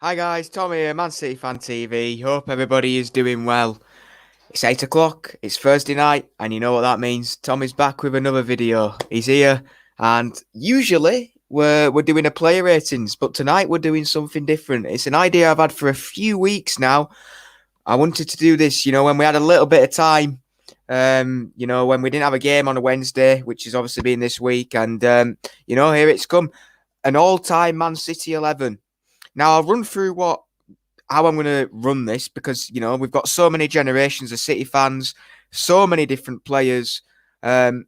Hi guys, Tom here, Man City Fan TV. Hope everybody is doing well. It's 8 o'clock, it's Thursday night, and you know what that means. Tom is back with another video. He's here, and usually we're doing a player ratings, but tonight we're doing something different. It's an idea I've had for a few weeks now. I wanted to do this, when we had a little bit of time. When we didn't have a game on a Wednesday, which has obviously been this week, and here it's come. An all-time Man City 11. Now I'll run through how I'm going to run this because we've got so many generations of City fans, so many different players. I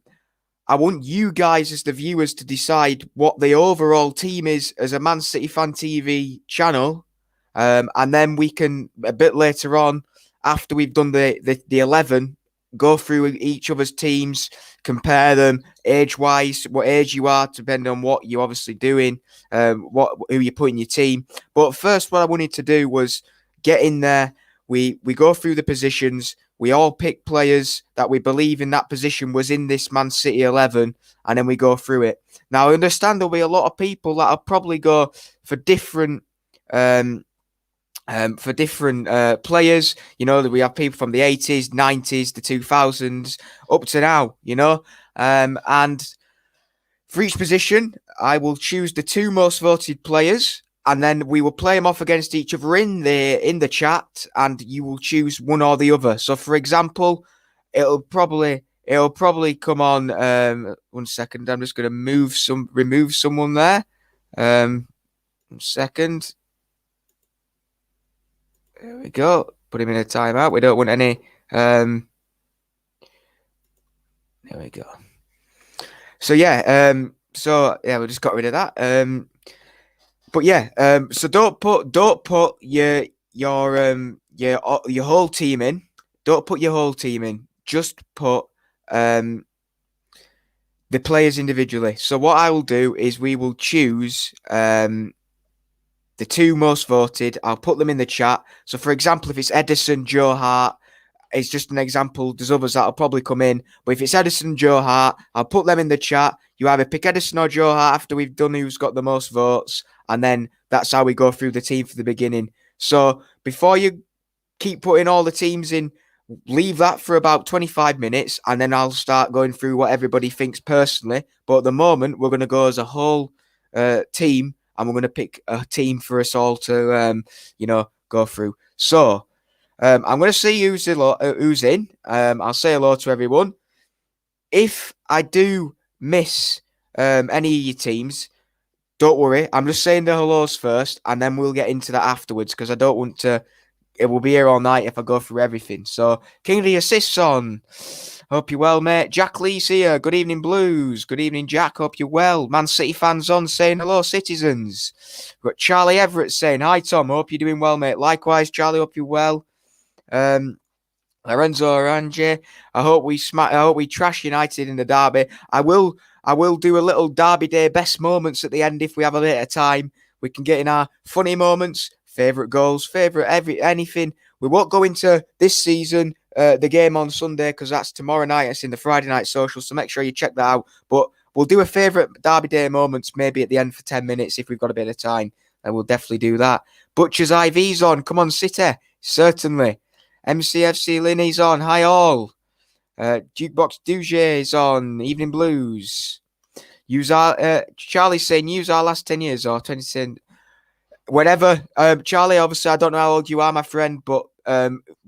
want you guys as the viewers to decide what the overall team is as a Man City Fan TV channel, and then we can a bit later on, after we've done the 11, go through each other's teams, compare them age-wise, what age you are, depending on what you're obviously doing, who you put in your team. But first, what I wanted to do was get in there. We go through the positions. We all pick players that we believe in that position was in this Man City 11, and then we go through it. Now, I understand there'll be a lot of people that'll probably go for different players. We have people from the 80s, 90s, the 2000s, up to now, and for each position, I will choose the two most voted players, and then we will play them off against each other in the chat, and you will choose one or the other. So, for example, it'll probably come on. 1 second, I'm just going to remove someone there. 1 second. There we go. Put him in a timeout. We don't want any. There we go. So yeah. We just got rid of that. But yeah. So don't put your whole team in. Don't put your whole team in. Just put the players individually. So what I will do is we will choose the two most voted. I'll put them in the chat. So, for example, if it's Edison, Joe Hart, it's just an example. There's others that'll probably come in. But if it's Edison, Joe Hart, I'll put them in the chat. You either pick Edison or Joe Hart after we've done who's got the most votes. And then that's how we go through the team for the beginning. So, before you keep putting all the teams in, leave that for about 25 minutes. And then I'll start going through what everybody thinks personally. But at the moment, we're going to go as a whole team. And we're going to pick a team for us all to, go through. So, I'm going to see who's in. I'll say hello to everyone. If I do miss any of your teams, don't worry. I'm just saying the hellos first, and then we'll get into that afterwards because I don't want to. It will be here all night if I go through everything. So, King of the Assists on. Hope you're well, mate. Jack Lee's here. Good evening, Blues. Good evening, Jack. Hope you're well. Man City fans on saying hello, citizens. We've got Charlie Everett saying, hi, Tom. Hope you're doing well, mate. Likewise, Charlie. Hope you're well. Lorenzo Orange. I hope we trash United in the derby. I will do a little Derby Day best moments at the end if we have a bit of time. We can get in our funny moments, favourite goals, anything. We won't go into this season, the game on Sunday, because that's tomorrow night. It's in the Friday night social, so make sure you check that out. But we'll do a favourite Derby Day moments maybe at the end for 10 minutes if we've got a bit of time, and we'll definitely do that. Butcher's IV's on. Come on, City. Certainly. MCFC Linny's on. Hi, all. Jukebox Duge is on. Evening Blues. Charlie's saying use our last 10 years or 2010. Whenever. Charlie, obviously, I don't know how old you are, my friend, but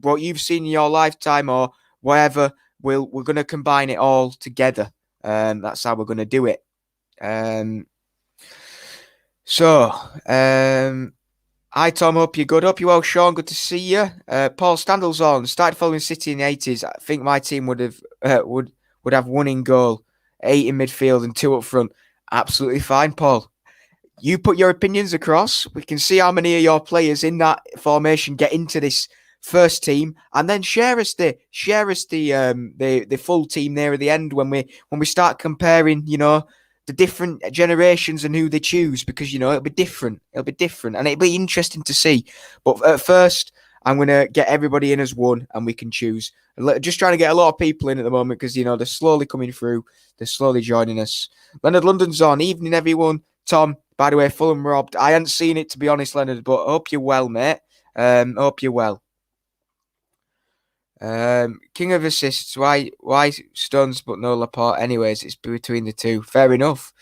what you've seen in your lifetime or whatever, we're going to combine it all together. That's how we're going to do it. Hi, Tom. Hope you're good. Hope you're well, Sean. Good to see you. Paul Standall's on. Started following City in the 80s. I think my team would have one in goal, 8 in midfield, and 2 up front. Absolutely fine, Paul. You put your opinions across. We can see how many of your players in that formation get into this first team, and then share us the full team there at the end when we start comparing, the different generations and who they choose, because it'll be different, and it'll be interesting to see. But at first, I'm gonna get everybody in as one, and we can choose. Just trying to get a lot of people in at the moment because they're slowly coming through, they're slowly joining us. Leonard London's on. Evening, everyone. Tom, by the way, Fulham robbed. I hadn't seen it, to be honest, Leonard, but hope you're well, mate. Hope you're well. King of assists. Why Stones but no Laporte? Anyways, it's between the two. Fair enough.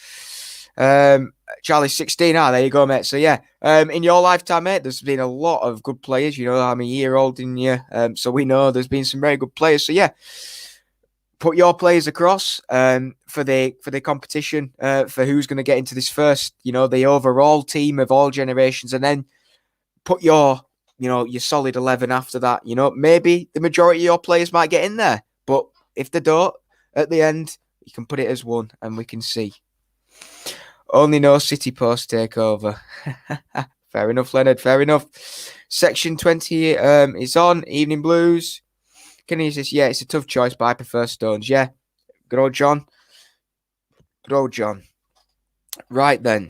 Charlie's 16. There you go, mate. So yeah, in your lifetime, mate, there's been a lot of good players. You know, I'm a year old in you, so we know there's been some very good players. So yeah, put your players across for the competition for who's going to get into this first. You know, the overall team of all generations, and then put your solid 11 after that. You know, maybe the majority of your players might get in there, but if they don't, at the end, you can put it as one, and we can see. Only no City Post takeover. Fair enough, Leonard. Fair enough. Section 20 is on. Evening Blues. Kenny says, yeah, it's a tough choice, but I prefer Stones. Yeah. Good old John. Good old John. Right then.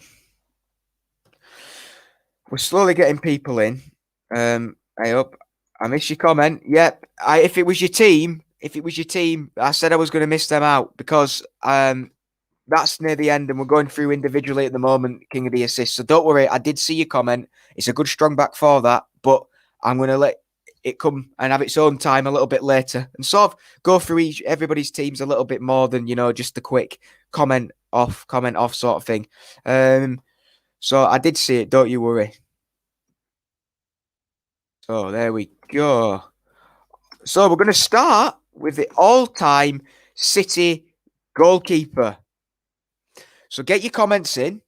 We're slowly getting people in. I hope. I missed your comment. Yep. If it was your team, I said I was going to miss them out because that's near the end and we're going through individually at the moment, King of the Assists. So don't worry, I did see your comment. It's a good strong back for that, but I'm going to let it come and have its own time a little bit later and sort of go through everybody's teams a little bit more than, just the quick comment off sort of thing. So I did see it, don't you worry. So there we go. So we're going to start with the all-time City goalkeeper. So get your comments in.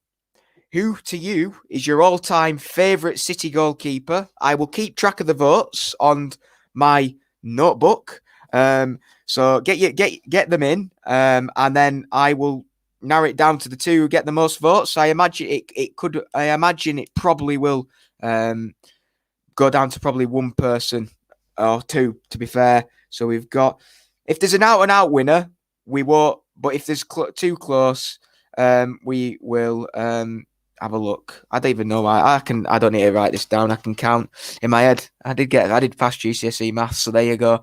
Who to you is your all-time favourite City goalkeeper? I will keep track of the votes on my notebook. So get them in, and then I will narrow it down to the two who get the most votes. I imagine it probably will go down to probably one person or two, to be fair. So we've got, if there's an out-and-out winner, we won't. But if there's too close, we will have a look. I don't even know why. I don't need to write this down. I can count in my head. I did pass GCSE maths, so there you go.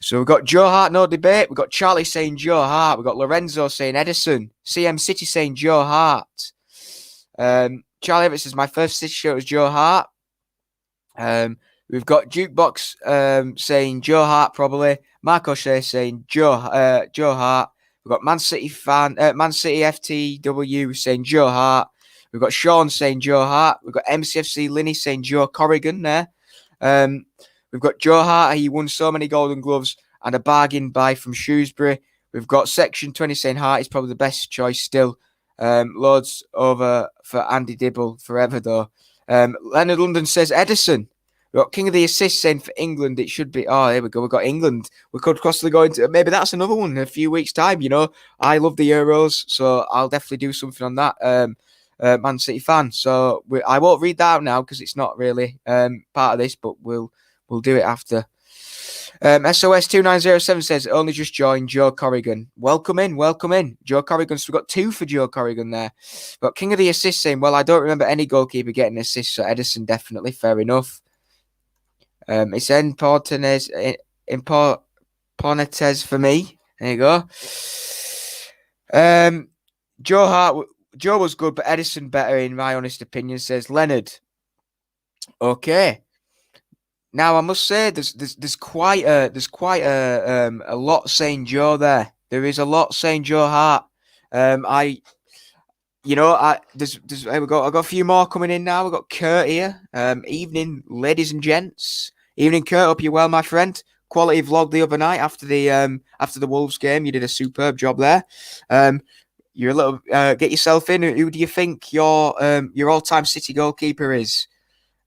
So we've got Joe Hart, no debate. We've got Charlie saying Joe Hart. We've got Lorenzo saying Edison. CM City saying Joe Hart. Charlie Evans says my first City shirt was Joe Hart. We've got Jukebox saying Joe Hart probably. Mark O'Shea saying Joe Hart. We've got Man City FTW saying Joe Hart. We've got Sean saying Joe Hart. We've got MCFC Linny saying Joe Corrigan there. We've got Joe Hart. He won so many Golden Gloves and a bargain buy from Shrewsbury. We've got Section 20 saying Hart is probably the best choice still. Loads over for Andy Dibble forever though. Leonard London says Edison. We've got King of the Assists saying for England it should be. Oh, there we go. We've got England. We could possibly go into, maybe that's another one in a few weeks' time. I love the Euros, so I'll definitely do something on that. Man City fan. So I won't read that out now because it's not really part of this, but we'll do it after. SOS 2907 says only just joined Joe Corrigan. Welcome in. Joe Corrigan. So we've got two for Joe Corrigan there. But King of the Assists saying, well, I don't remember any goalkeeper getting assists, so Edison definitely. Fair enough. It's Pornetes for me. There you go. Joe was good, but Edison better in my honest opinion, says Leonard. Okay. Now I must say there's quite a lot saying Joe there. There is a lot saying Joe Hart. There we go. I've got a few more coming in now. We've got Kurt here. Evening, ladies and gents. Evening, Kurt. Hope you're well, my friend. Quality vlog the other night after the Wolves game. You did a superb job there. You're a little. Get yourself in. Who do you think your all-time City goalkeeper is?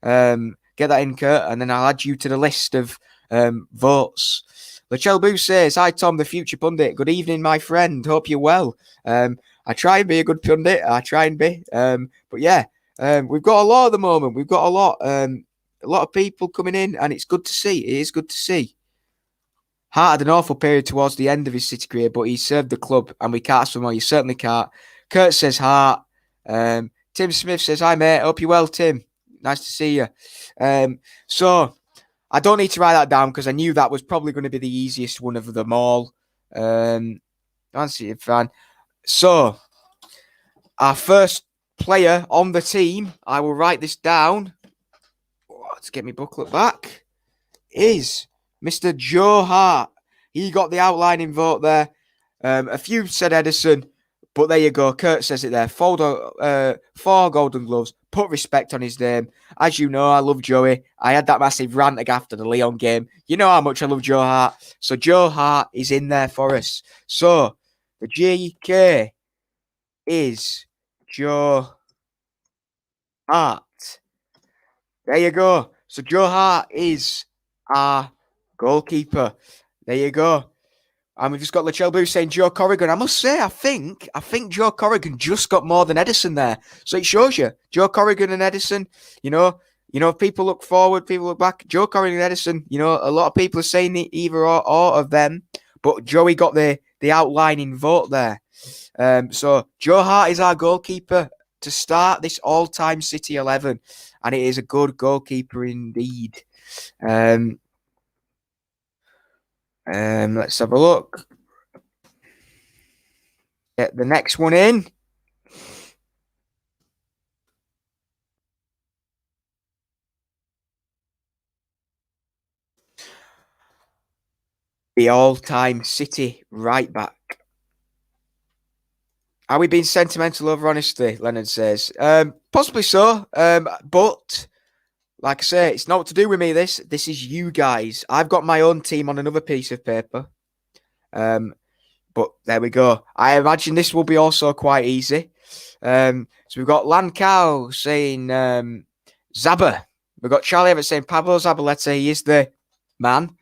Get that in, Kurt, and then I'll add you to the list of votes. Lachelle Boo says, "Hi Tom, the future pundit. Good evening, my friend. Hope you're well. I try and be a good pundit. I try and be. But yeah, we've got a lot at the moment. We've got a lot of people coming in, and it's good to see. It is good to see. Hart had an awful period towards the end of his City career, but he served the club, and we can't swim well. You certainly can't." Kurt says Hart. Tim Smith says, "Hi mate. Hope you're well, Tim. Nice to see you." So I don't need to write that down because I knew that was probably going to be the easiest one of them all. Fancy it, fan. So our first player on the team, I will write this down. Let's get my booklet back. Is Mr. Joe Hart. He got the outlining vote there. A few said Edison, but there you go. Kurt says it there. Four Golden Gloves. Put respect on his name. As you know, I love Joey. I had that massive rant after the Leon game. You know how much I love Joe Hart. So Joe Hart is in there for us. So the GK is Joe Hart. There you go. So Joe Hart is our goalkeeper. There you go. And we've just got Lachelle Blue saying Joe Corrigan. I must say, I think Joe Corrigan just got more than Edison there. So it shows you, Joe Corrigan and Edison, if people look forward, people look back, Joe Corrigan and Edison, a lot of people are saying either or of them, but Joey got the outlining vote there. So Joe Hart is our goalkeeper to start this all-time City 11, and it is a good goalkeeper indeed. Let's have a look. Get the next one in. The all-time City right back. Are we being sentimental over honesty? Leonard says. Possibly so. But like I say, it's not to do with me. This is you guys. I've got my own team on another piece of paper. But there we go. I imagine this will be also quite easy. So we've got Lancow saying Zaba. We've got Charlie Everett saying Pablo Zabaleta. He is the man.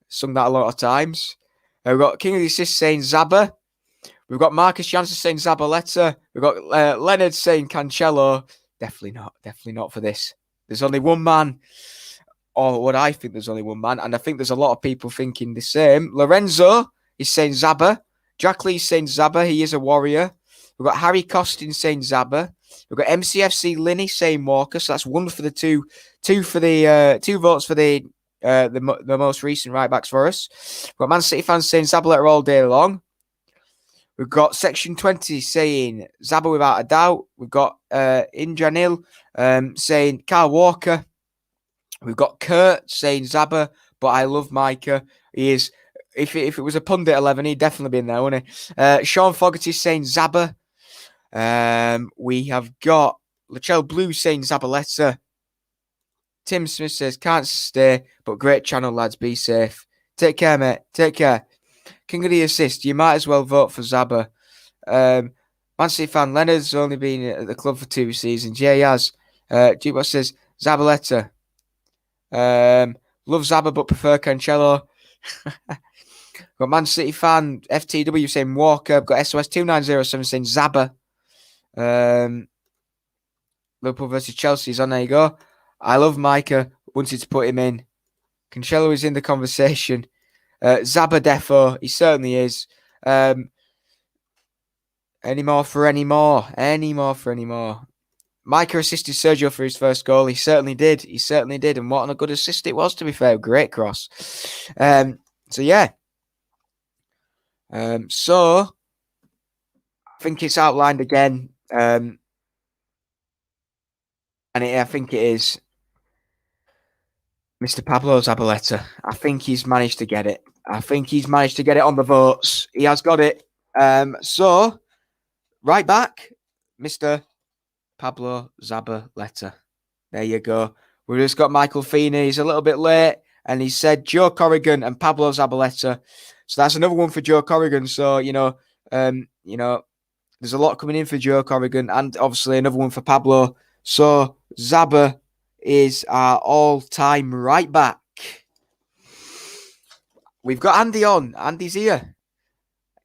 Sung that a lot of times. We've got King of the Assists saying Zaba. We've got Marcus Janssen saying Zabaleta. We've got Leonard saying Cancelo. Definitely not for this. There's only one man, or what I think there's only one man, and I think there's a lot of people thinking the same. Lorenzo is saying Zaba. Jack Lee's saying Zaba. He is a warrior. We've got Harry Costin saying Zaba. We've got MCFC Linney saying Walker. So that's one for the two for the 2 votes for the most recent right backs for us. We've got Man City fans saying Zabaleta all day long. We've got Section 20 saying Zaba without a doubt. We've got Injanil saying Kyle Walker. We've got Kurt saying Zaba, but I love Micah. He is, if it was a pundit 11, he'd definitely be in there, wouldn't he? Sean Fogarty saying Zaba. We have got Lachelle Blue saying Zabaleta. Tim Smith says, can't stay, but great channel, lads. Be safe. Take care, mate. Take care. King of the Assist, you might as well vote for Zaba. Man City fan, Leonard's only been at the club for 2 seasons. Yeah, he has. Jukebox says, Zabaleta. Love Zaba, but prefer Cancelo. Got Man City fan, FTW saying Walker. Got SOS2907 saying Zaba. Liverpool versus Chelsea is on. There you go. I love Micah. Wanted to put him in. Cancelo is in the conversation. Zaba defo. He certainly is. Any more for any more. Micah assisted Sergio for his first goal. He certainly did. And what a good assist it was, to be fair. Great cross. So, yeah. So, I think it's outlined again. And I think it is Mr. Pablo Zabaleta. I think he's managed to get it. on the votes. He has got it. So, right back, Mr. Pablo Zabaleta. There you go. We've just got Michael Feeney. He's a little bit late, and he said Joe Corrigan and Pablo Zabaleta. So that's another one for Joe Corrigan. So, there's a lot coming in for Joe Corrigan, and obviously another one for Pablo. So Zaba is our all-time right back. We've got Andy on. Andy's here.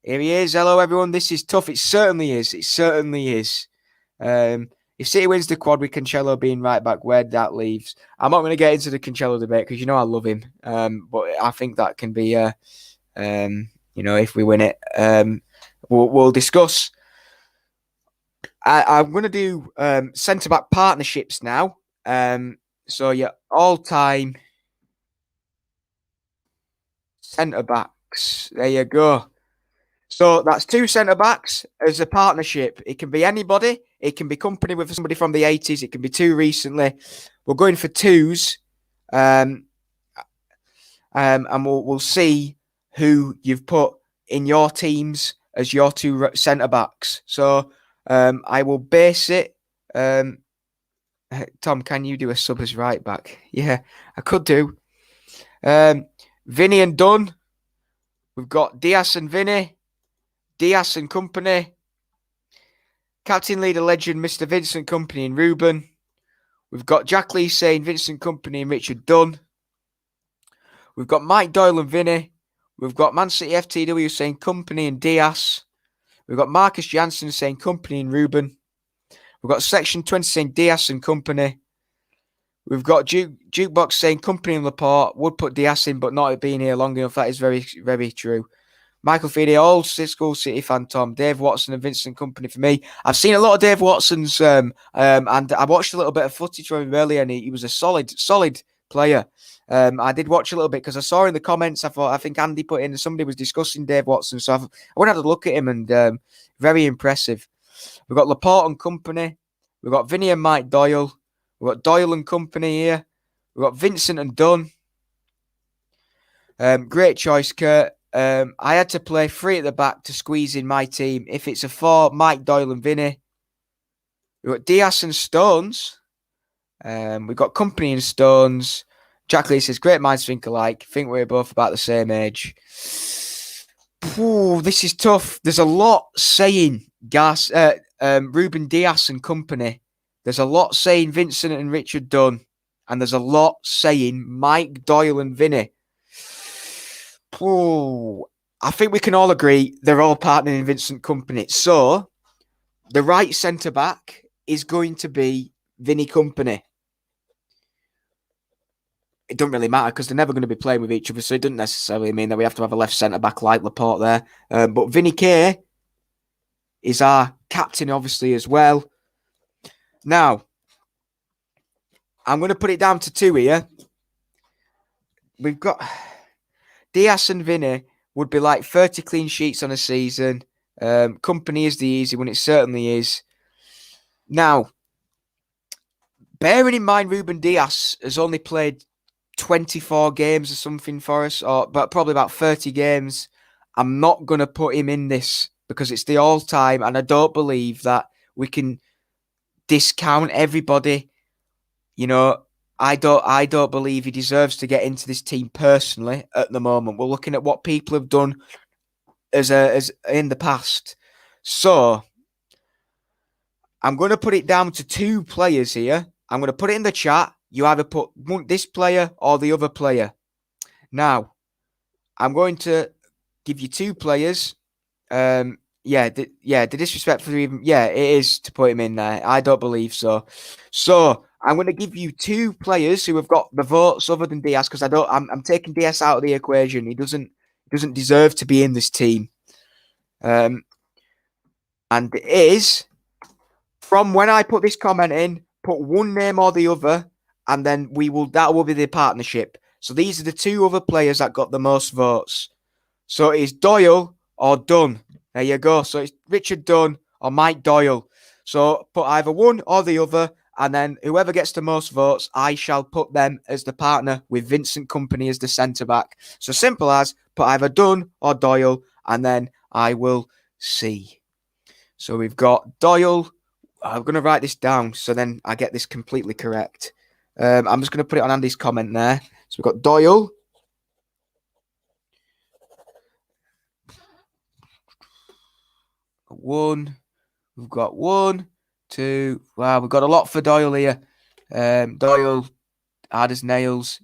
Here he is. Hello, everyone. This is tough. It certainly is. If City wins the quad with Cancelo being right back, where that leaves, I'm not going to get into the Cancelo debate because I love him. But I think that can be, if we win it, we'll discuss. I'm going to do centre-back partnerships now. So, yeah, all-time centre-backs. There you go. So that's 2 centre backs as a partnership. It can be anybody. It can be company with somebody from the 80s. It can be 2 recently. We're going for 2s. And we'll see who you've put in your teams as your 2 centre backs. So I will base it. Tom, can you do a sub as right back? Yeah, I could do. Vinny and Dunn. We've got Diaz and Vinny. Diaz and Company. Captain, leader, legend, Mr. Vincent Company and Ruben. We've got Jack Lee saying Vincent Company and Richard Dunn. We've got Mike Doyle and Vinny. We've got Man City FTW saying Company and Diaz. We've got Marcus Janssen saying Company and Ruben. We've got Section 20 saying Diaz and Company. We've got Jukebox saying Company and Laporte. Would put Diaz in, but not being here long enough. That is very, very true. Michael Feedy, old school City fan, Tom. Dave Watson and Vincent Company for me. I've seen a lot of Dave Watson's, and I watched a little bit of footage from him earlier, and he was a solid player. I did watch a little bit because I saw in the comments, I think Andy put in, somebody was discussing Dave Watson, so I went and had a look at him, and very impressive. We've got Laporte and Company. We've got Vinny and Mike Doyle. We've got Doyle and Company here. We've got Vincent and Dunn. Great choice, Kurt. I had to play 3 at the back to squeeze in my team. If it's a 4, Mike Doyle and Vinny. We've got Diaz and Stones. We've got Company and Stones. Jack Lee says, great minds think alike. Think we're both about the same age. Ooh, this is tough. There's a lot saying Ruben Diaz and Company. There's a lot saying Vincent and Richard Dunn. And there's a lot saying Mike Doyle and Vinny. Ooh, I think we can all agree they're all partnering in Vincent Company. So the right centre back is going to be Vinny Company. It doesn't really matter because they're never going to be playing with each other, so it doesn't necessarily mean that we have to have a left centre back like Laporte there. But Vinny K is our captain, obviously, as well. Now, I'm going to put it down to 2 here. We've got Diaz and Vinny would be like 30 clean sheets on a season. Company is the easy one. It certainly is. Now, bearing in mind Ruben Diaz has only played 24 games or something for us, but probably about 30 games. I'm not going to put him in this because it's the all-time, and I don't believe that we can discount everybody. You know, I don't believe he deserves to get into this team personally at the moment. We're looking at what people have done as in the past. So I'm going to put it down to 2 players here. I'm going to put it in the chat. You either put this player or the other player. Now, I'm going to give you 2 players. The disrespect for even. Yeah, it is to put him in there. I don't believe so. So I'm going to give you 2 players who have got the votes other than Diaz because I'm taking Diaz out of the equation. He doesn't deserve to be in this team. And it is from when I put this comment in. Put one name or the other, and then that will be the partnership. So these are the 2 other players that got the most votes. So it is Doyle or Dunn. There you go. So it's Richard Dunn or Mike Doyle. So put either one or the other, and then whoever gets the most votes, I shall put them as the partner with Vincent Company as the centre back. So simple as put either Dunn or Doyle, and then I will see. So we've got Doyle. I'm going to write this down so then I get this completely correct. I'm just going to put it on Andy's comment there. So we've got Doyle. We've got 1, 2. Wow, we've got a lot for Doyle here. Doyle, hard as nails.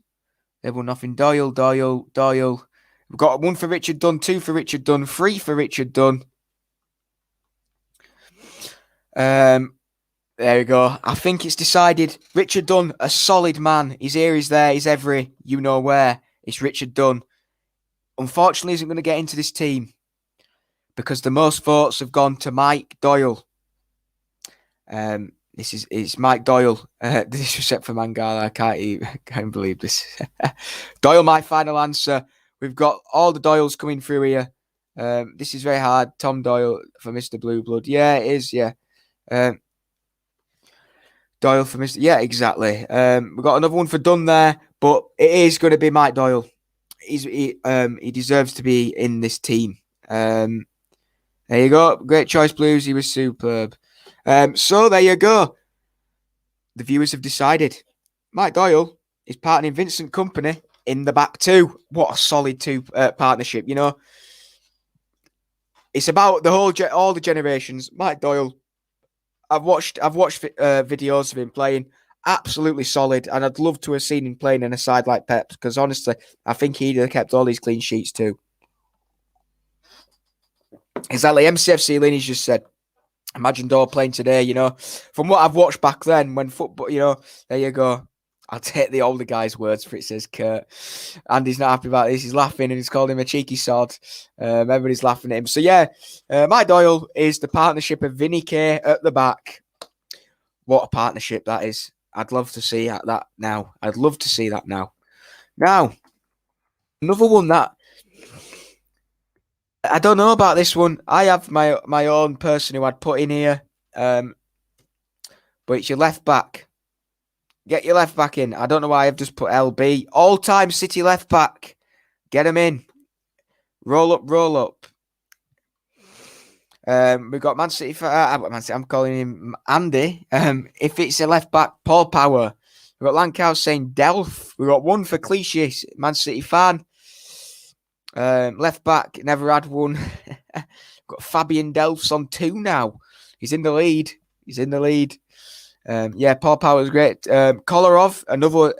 Everyone nothing. Doyle. We've got 1 for Richard Dunn, 2 for Richard Dunn, 3 for Richard Dunn. There we go. I think it's decided. Richard Dunn, a solid man. He's here, he's there, he's every you know where. It's Richard Dunn. Unfortunately, isn't going to get into this team because the most votes have gone to Mike Doyle. It's Mike Doyle. Disrespect for Mangala. I can't believe this. Doyle, my final answer. We've got all the Doyles coming through here. This is very hard. Tom Doyle for Mr. Blue Blood. Yeah, it is. Yeah. Doyle for Mr. Yeah, exactly. We've got another one for Dunn there, but it is going to be Mike Doyle. He deserves to be in this team. There you go. Great choice, Blues. He was superb. So there you go. The viewers have decided. Mike Doyle is partnering Vincent Kompany in the back two. What a solid two partnership, you know. It's about the whole all the generations. Mike Doyle. I've watched videos of him playing. Absolutely solid, and I'd love to have seen him playing in a side like Pep, because honestly, I think he'd have kept all these clean sheets too. Exactly, MCFC Lineage just said, imagine Doyle playing today, you know. From what I've watched back then, when football, you know, there you go. I'll take the older guy's words for it, says Kurt. Andy's not happy about this. He's laughing and he's called him a cheeky sod. Everybody's laughing at him. So, yeah, Mike Doyle is the partnership of Vinny K at the back. What a partnership that is. I'd love to see that now. I'd love to see that now. Now, another one that I don't know about this one. I have my own person who I'd put in here. But it's your left back. Get your left back in. I don't know why I've just put LB. All-time City left back. Get him in. Roll up, roll up. We've got Man City. I'm calling him Andy. If it's a left back, Paul Power. We've got Lankhouse saying Delph. We've got one for Clichy, Man City fan. Left back, never had one. Got Fabian Delphs on 2 now. He's in the lead. Yeah, Paul Power's great. Kolarov, another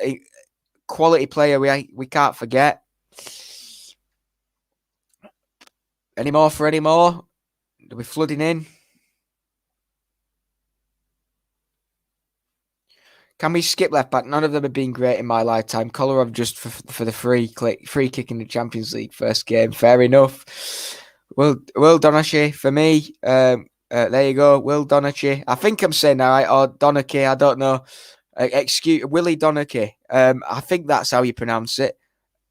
quality player we can't forget. Any more? Are we flooding in? Can we skip left back? None of them have been great in my lifetime. Kolarov just for the free kick in the Champions League first game. Fair enough. Will Donachie for me. There you go, Will Donachie. I think I'm saying that right, or Donachie, I don't know. Willie Donachie. I think that's how you pronounce it.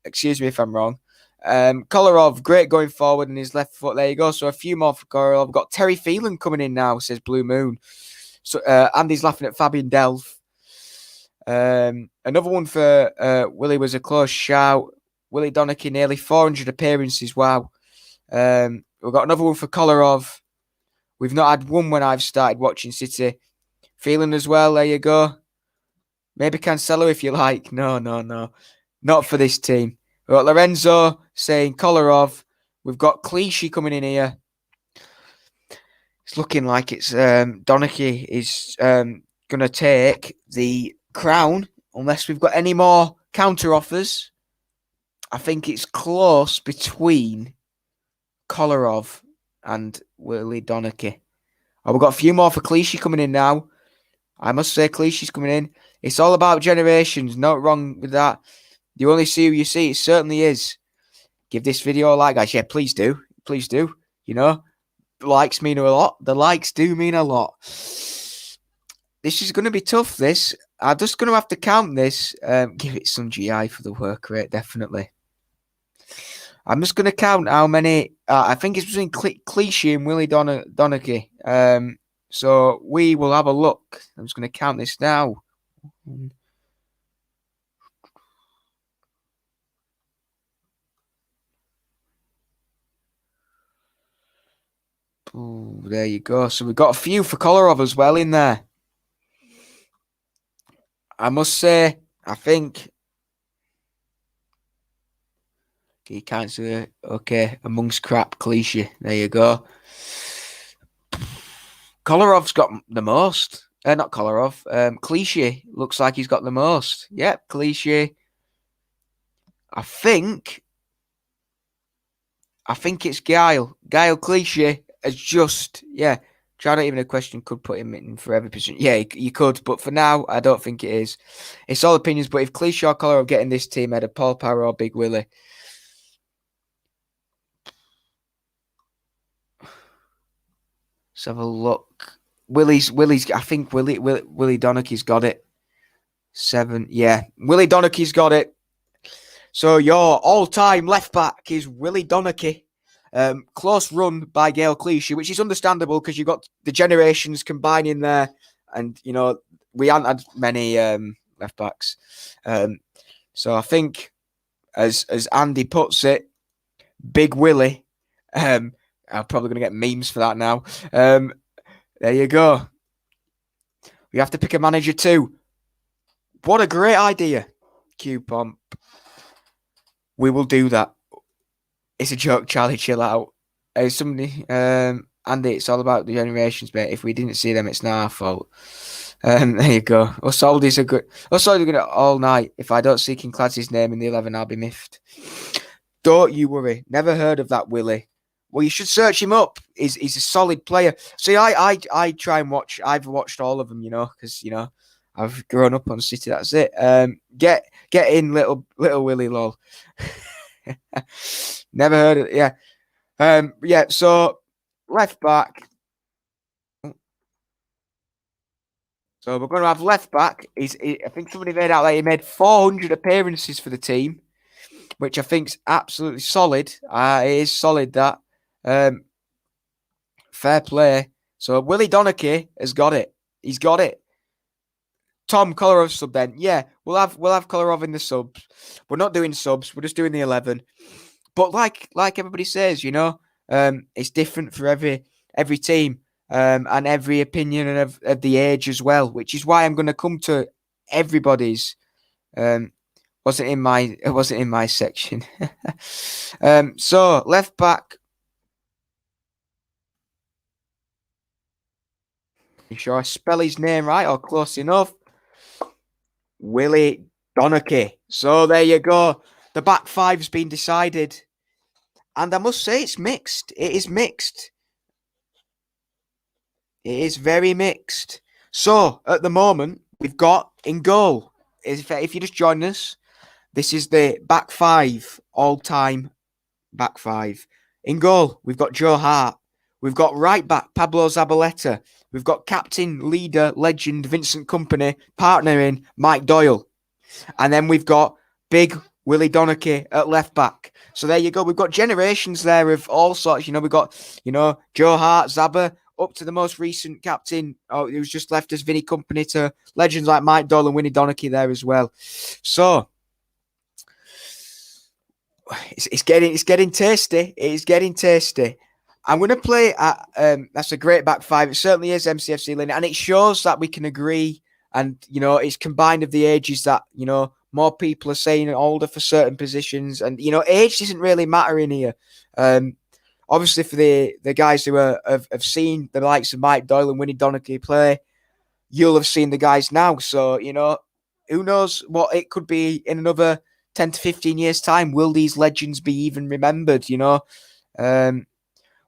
Excuse me if I'm wrong. Kolarov, great going forward in his left foot. There you go. So a few more for Kolarov. We've got Terry Phelan coming in now, says Blue Moon. So Andy's laughing at Fabian Delph. Another one for Willie was a close shout. Willie Donachie, nearly 400 appearances. Wow. We've got another one for Kolarov. We've not had one when I've started watching City. Phelan as well. There you go. Maybe Cancelo if you like. No. Not for this team. We've got Lorenzo saying Kolarov. We've got Clichy coming in here. It's looking like it's Donachie is going to take the crown unless we've got any more counter offers. I think it's close between Kolarov and Willie Donachie. Oh, we've got a few more for Clichy coming in now. I must say Clichy's coming in. It's all about generations. Not wrong with that. You only see who you see. It certainly is. Give this video a like, guys. Yeah, please do. Please do. You know, likes mean a lot. The likes do mean a lot. This is going to be tough, this. I'm just going to have to count this. Give it some GI for the work rate, definitely. I'm just going to count how many. I think it's between Clichy and Willie Donachie. So we will have a look. I'm just going to count this now. Ooh, there you go. So we've got a few for Kolarov as well in there. I must say, I think. You can't see it. Okay, amongst crap, Clichy. There you go. Kolarov's got the most. Not Kolarov. Clichy looks like he's got the most. Yep, Clichy. I think it's Guile. Guile Clichy has just, yeah. Try not even a question could put him in for every position. Yeah, you could, but for now, I don't think it is. It's all opinions, but if Clichy or Kolarov get in this team, either Paul Power or Big Willie. Let's have a look. Willie's. I think Willie Donachie's got it. 7. Yeah, Willie Donachie's got it. So your all-time left back is Willie Donachie. Close run by Gail Clichy, which is understandable because you've got the generations combining there, and we haven't had many left backs. So I think, as Andy puts it, Big Willie. I'm probably going to get memes for that now. There you go. We have to pick a manager too. What a great idea, Q-Pomp. We will do that. It's a joke, Charlie. Chill out. Somebody, Andy, it's all about the generations, mate. If we didn't see them, it's not our fault. There you go. Us oldies are good. Us oldies are good all night. If I don't see King Clancy's name in the 11, I'll be miffed. Don't you worry. Never heard of that Willie. Well, you should search him up. He's a solid player. See, I try and watch. I've watched all of them, because I've grown up on City. That's it. Get in, little Willie, lol. Never heard of it. Yeah. Yeah. So left back. So we're going to have left back. I think somebody made out that he made 400 appearances for the team, which I think's absolutely solid. It is solid, that. Fair play. So Willie Donachie has got it. He's got it. Tom Kolarov sub then. Yeah, we'll have Kolarov in the subs. We're not doing subs. We're just doing the 11. But like everybody says, it's different for every team. And every opinion of the age as well, which is why I'm going to come to everybody's. Wasn't in my section. So left back. You sure I spell his name right or close enough? Willie Donachie. So there you go. The back five's been decided, and I must say it's mixed. It is mixed. It is very mixed. So, at the moment, we've got in goal. If you just join us, this is the back five, all-time back five. In goal, we've got Joe Hart. We've got right back, Pablo Zabaleta. We've got captain, leader, legend, Vincent Kompany, partnering Mike Doyle. And then we've got big Willie Donachie at left back. So there you go. We've got generations there of all sorts. We've got, Joe Hart, Zabba, up to the most recent captain, who was just left as Vinny Kompany, to legends like Mike Doyle and Winnie Donachie there as well. So it's getting tasty. It is getting tasty. I'm going to play at, that's a great back five. It certainly is MCFC linear, and it shows that we can agree. And, it's combined of the ages that, more people are saying older for certain positions. And, age doesn't really matter in here. Obviously, for the guys who have seen the likes of Mike Doyle and Winnie Donachie play, you'll have seen the guys now. So, who knows what it could be in another 10 to 15 years' time? Will these legends be even remembered,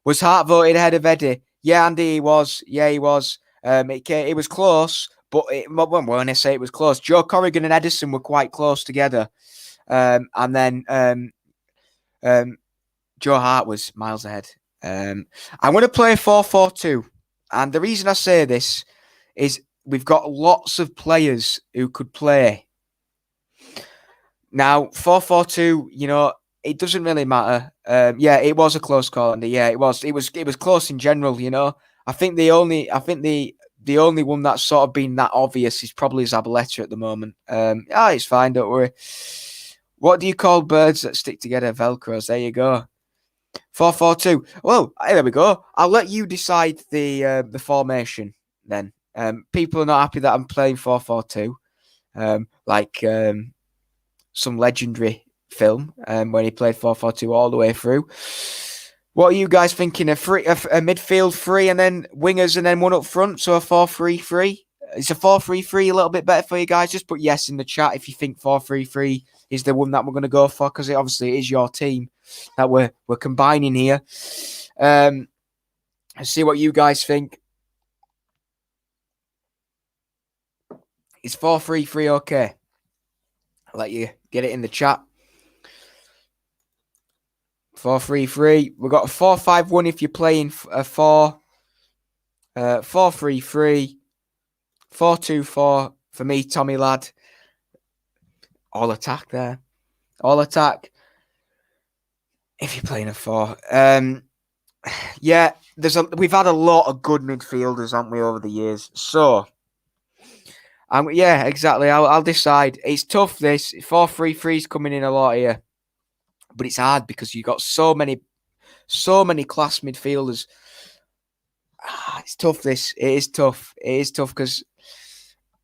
Was Hart voted ahead of Eddie? Yeah, Andy, he was. Yeah, he was. It was close, but when I say it was close, Joe Corrigan and Edison were quite close together. And then Joe Hart was miles ahead. I'm going to play 4-4-2. And the reason I say this is we've got lots of players who could play. Now, 4-4-2, it doesn't really matter. Yeah, it was a close call, Andy. Yeah, it was. It was close in general, I think the only one that's sort of been that obvious is probably Zabaleta at the moment. It's fine, don't worry. What do you call birds that stick together? Velcros. There you go. 4-4-2. Well, there we go. I'll let you decide the formation then. People are not happy that I'm playing 4-4-2. Like some legendary film when he played 4-4-2 all the way through. What are you guys thinking? A midfield three and then wingers and then one up front, so a 4-3-3? Is a 4-3-3 a little bit better for you guys? Just put yes in the chat if you think 4-3-3 is the one that we're going to go for, because it obviously is your team that we're combining here. Let's see what you guys think. Is 4-3-3 okay? I'll let you get it in the chat. 4-3-3. We've got a 4-5-1 if you're playing a 4-3-3. 4-2-4 for me, Tommy lad. All attack there. All attack. If you're playing a 4. Yeah, we've had a lot of good midfielders, haven't we, over the years? So, yeah, exactly. I'll decide. It's tough. This 4-3-3's coming in a lot here, but it's hard because you've got so many class midfielders. It's tough. It is tough. It is tough because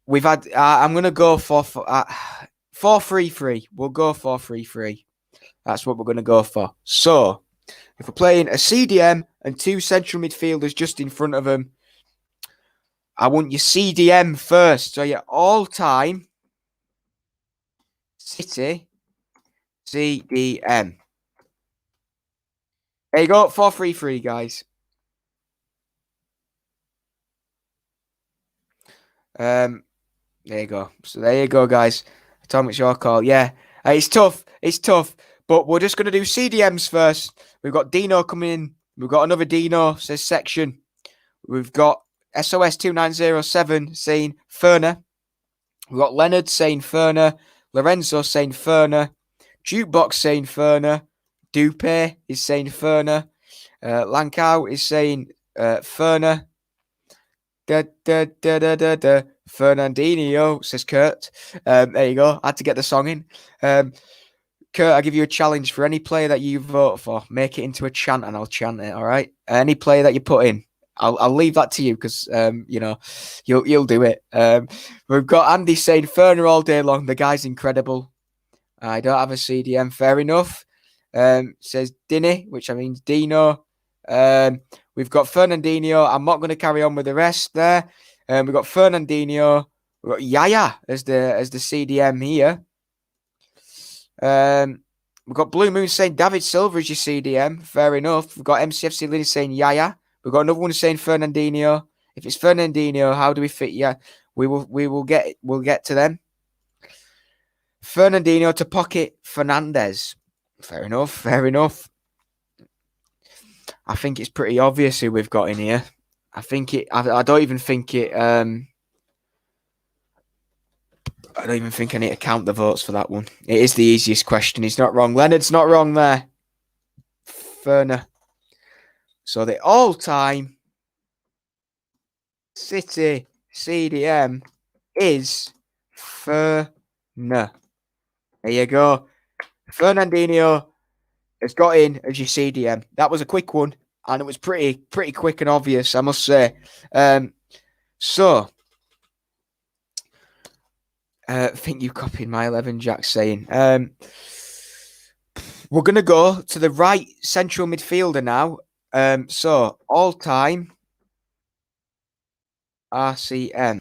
we've had. I'm gonna go for 4-3-3. We'll go 4-3-3. That's what we're gonna go for. So, if we're playing a CDM and 2 central midfielders just in front of them, I want your CDM first. So your all-time City CDM. There you go, 4-3-3, guys. There you go. So there you go, guys. Tom, it's your call. Yeah, it's tough. It's tough. But we're just going to do CDMs first. We've got Dino coming in. We've got another Dino, says section. We've got SOS2907 saying Ferner. We've got Leonard saying Ferner. Lorenzo saying Ferner. Jukebox saying Ferner. Dupe is saying Ferner. Lankau is saying Ferner. Fernandinho, says Kurt. There you go. I had to get the song in. Kurt, I give you a challenge for any player that you vote for. Make it into a chant and I'll chant it, all right? Any player that you put in. I'll leave that to you because you'll do it. We've got Andy saying Ferner all day long. The guy's incredible. I don't have a CDM. Fair enough. Says Dinny, which I mean Dino. We've got Fernandinho. I'm not going to carry on with the rest there. We've got Fernandinho. We've got Yaya as the CDM here. We've got Blue Moon saying David Silva is your CDM. Fair enough. We've got MCFC Liddy saying Yaya. We've got another one saying Fernandinho. If it's Fernandinho, how do we fit? Yeah, we'll get to them. Fernandinho to pocket Fernandez. Fair enough. Fair enough. I think it's pretty obvious who we've got in here. I don't even think it. I don't even think I need to count the votes for that one. It is the easiest question. He's not wrong. Leonard's not wrong there. Ferner. So the all-time City CDM is Ferner. There you go. Fernandinho has got in as your CDM. That was a quick one, and it was pretty quick and obvious, I must say. So, I think you copied my 11, Jack saying. We're going to go to the right central midfielder now. So, all-time RCM.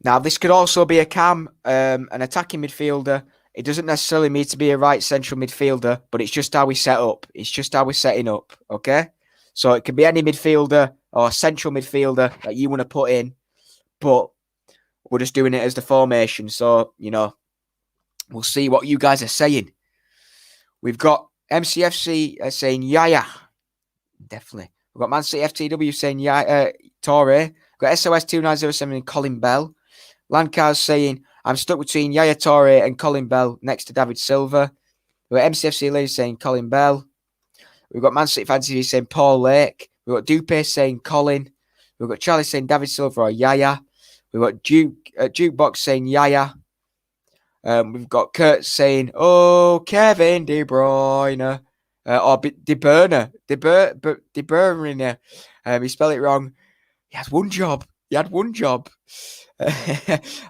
Now, this could also be a cam, an attacking midfielder. It doesn't necessarily need to be a right central midfielder, but it's just how we set up. It's just how we're setting up, okay? So it can be any midfielder or central midfielder that you want to put in, but we're just doing it as the formation. So, we'll see what you guys are saying. We've got MCFC saying Yaya. Definitely. We've got Man City FTW saying Yaya, Torre. We've got SOS2907 and Colin Bell. Lancar's saying, I'm stuck between Yaya Toure and Colin Bell next to David Silva. We've got MCFC Lee saying Colin Bell. We've got Man City Fantasy saying Paul Lake. We've got Dupe saying Colin. We've got Charlie saying David Silva or Yaya. We've got Jukebox saying Yaya. We've got Kurt saying, oh, Kevin De Bruyne. Or De Bruyne. De Bruyne. He spelled it wrong. He had one job.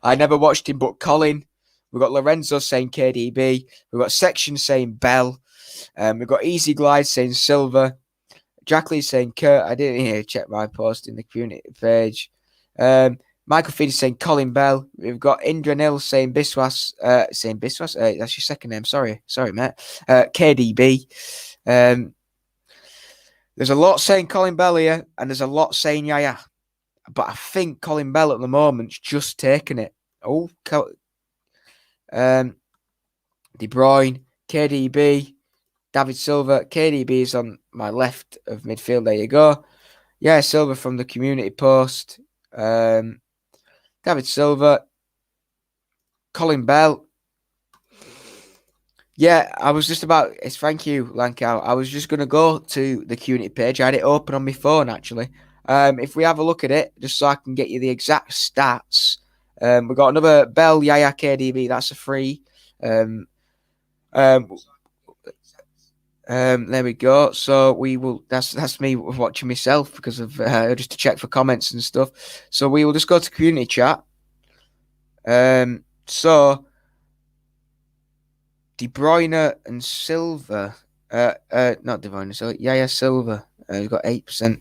I never watched him, but Colin. We've got Lorenzo saying KDB. We've got Section saying Bell. We've got Easy Glide saying Silver. Jackley saying Kurt. I didn't hear check my post in the community page. Michael Feeder saying Colin Bell. We've got Indra Nil saying Biswas. That's your second name. Sorry, mate. KDB. There's a lot saying Colin Bell here, and there's a lot saying Yaya. But I think Colin Bell at the moment's just taking it. Oh, De Bruyne, KDB, David Silva. KDB is on my left of midfield. There you go. Yeah, Silva from the community post. David Silva. Colin Bell. Yeah, I was just about. It's thank you, Lankow. I was just gonna go to the community page. I had it open on my phone actually. If we have a look at it, just so I can get you the exact stats. We've got another Bell Yaya KDB. That's a free. Um, um, there we go. So we will. That's me watching myself because of just to check for comments and stuff. So we will just go to community chat. So De Bruyne and Silva. Not De Bruyne, Silva. Yeah, Silva. He's got 8%.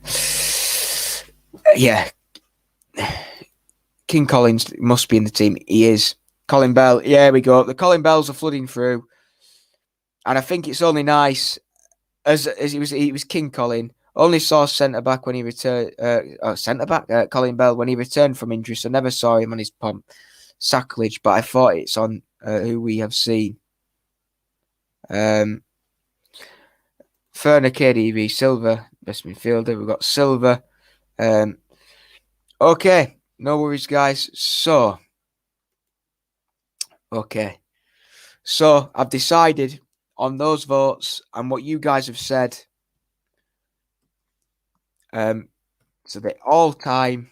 Yeah, King Collins must be in the team. He is. Colin Bell. Yeah, we go. The Colin Bells are flooding through, and I think it's only nice as he was King Colin. Only saw centre back when he returned. Centre back Colin Bell when he returned from injury, so never saw him on his pump sacrilege. But I thought it's on who we have seen. Ferner KDB, Silva, best midfielder. We've got Silva. Okay, no worries, guys. So, I've decided on those votes and what you guys have said. So the all-time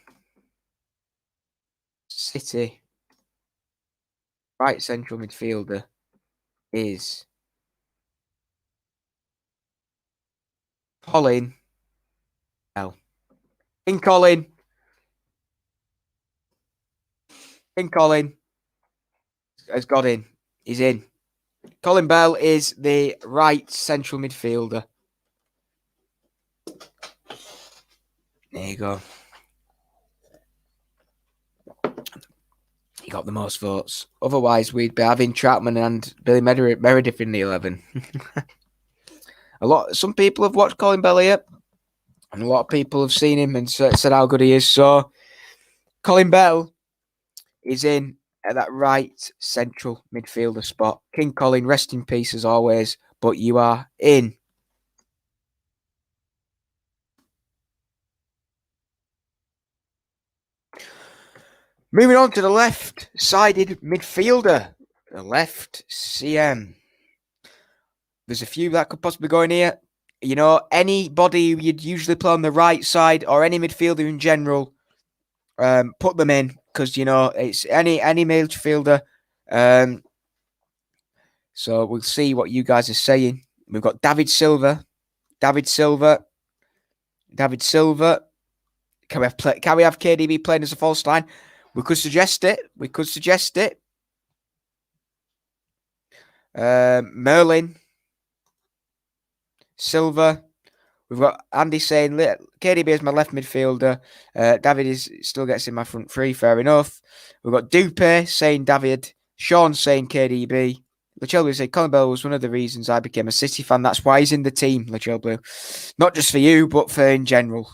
City right central midfielder is Colin Bell. King Colin has got in. He's in. Colin Bell is the right central midfielder. There you go. He got the most votes. Otherwise, we'd be having Chapman and Billy Meredith in the 11. Some people have watched Colin Bell here, and a lot of people have seen him and said how good he is. So, Colin Bell is in at that right central midfielder spot. King Colin, rest in peace as always, but you are in. Moving on to the left-sided midfielder, the left CM. There's a few that could possibly go in here. You know, anybody you'd usually play on the right side or any midfielder in general, put them in because, you know, it's any midfielder. So we'll see what you guys are saying. We've got David Silva. Can we have KDB playing as a false line? We could suggest it. Merlin. Silva. We've got Andy saying KDB is my left midfielder. David still gets in my front three. Fair enough. We've got Dupe saying David. Sean saying KDB. Lachelle Blue saying Colin Bell was one of the reasons I became a City fan. That's why he's in the team, Lachelle Blue. Not just for you, but for in general.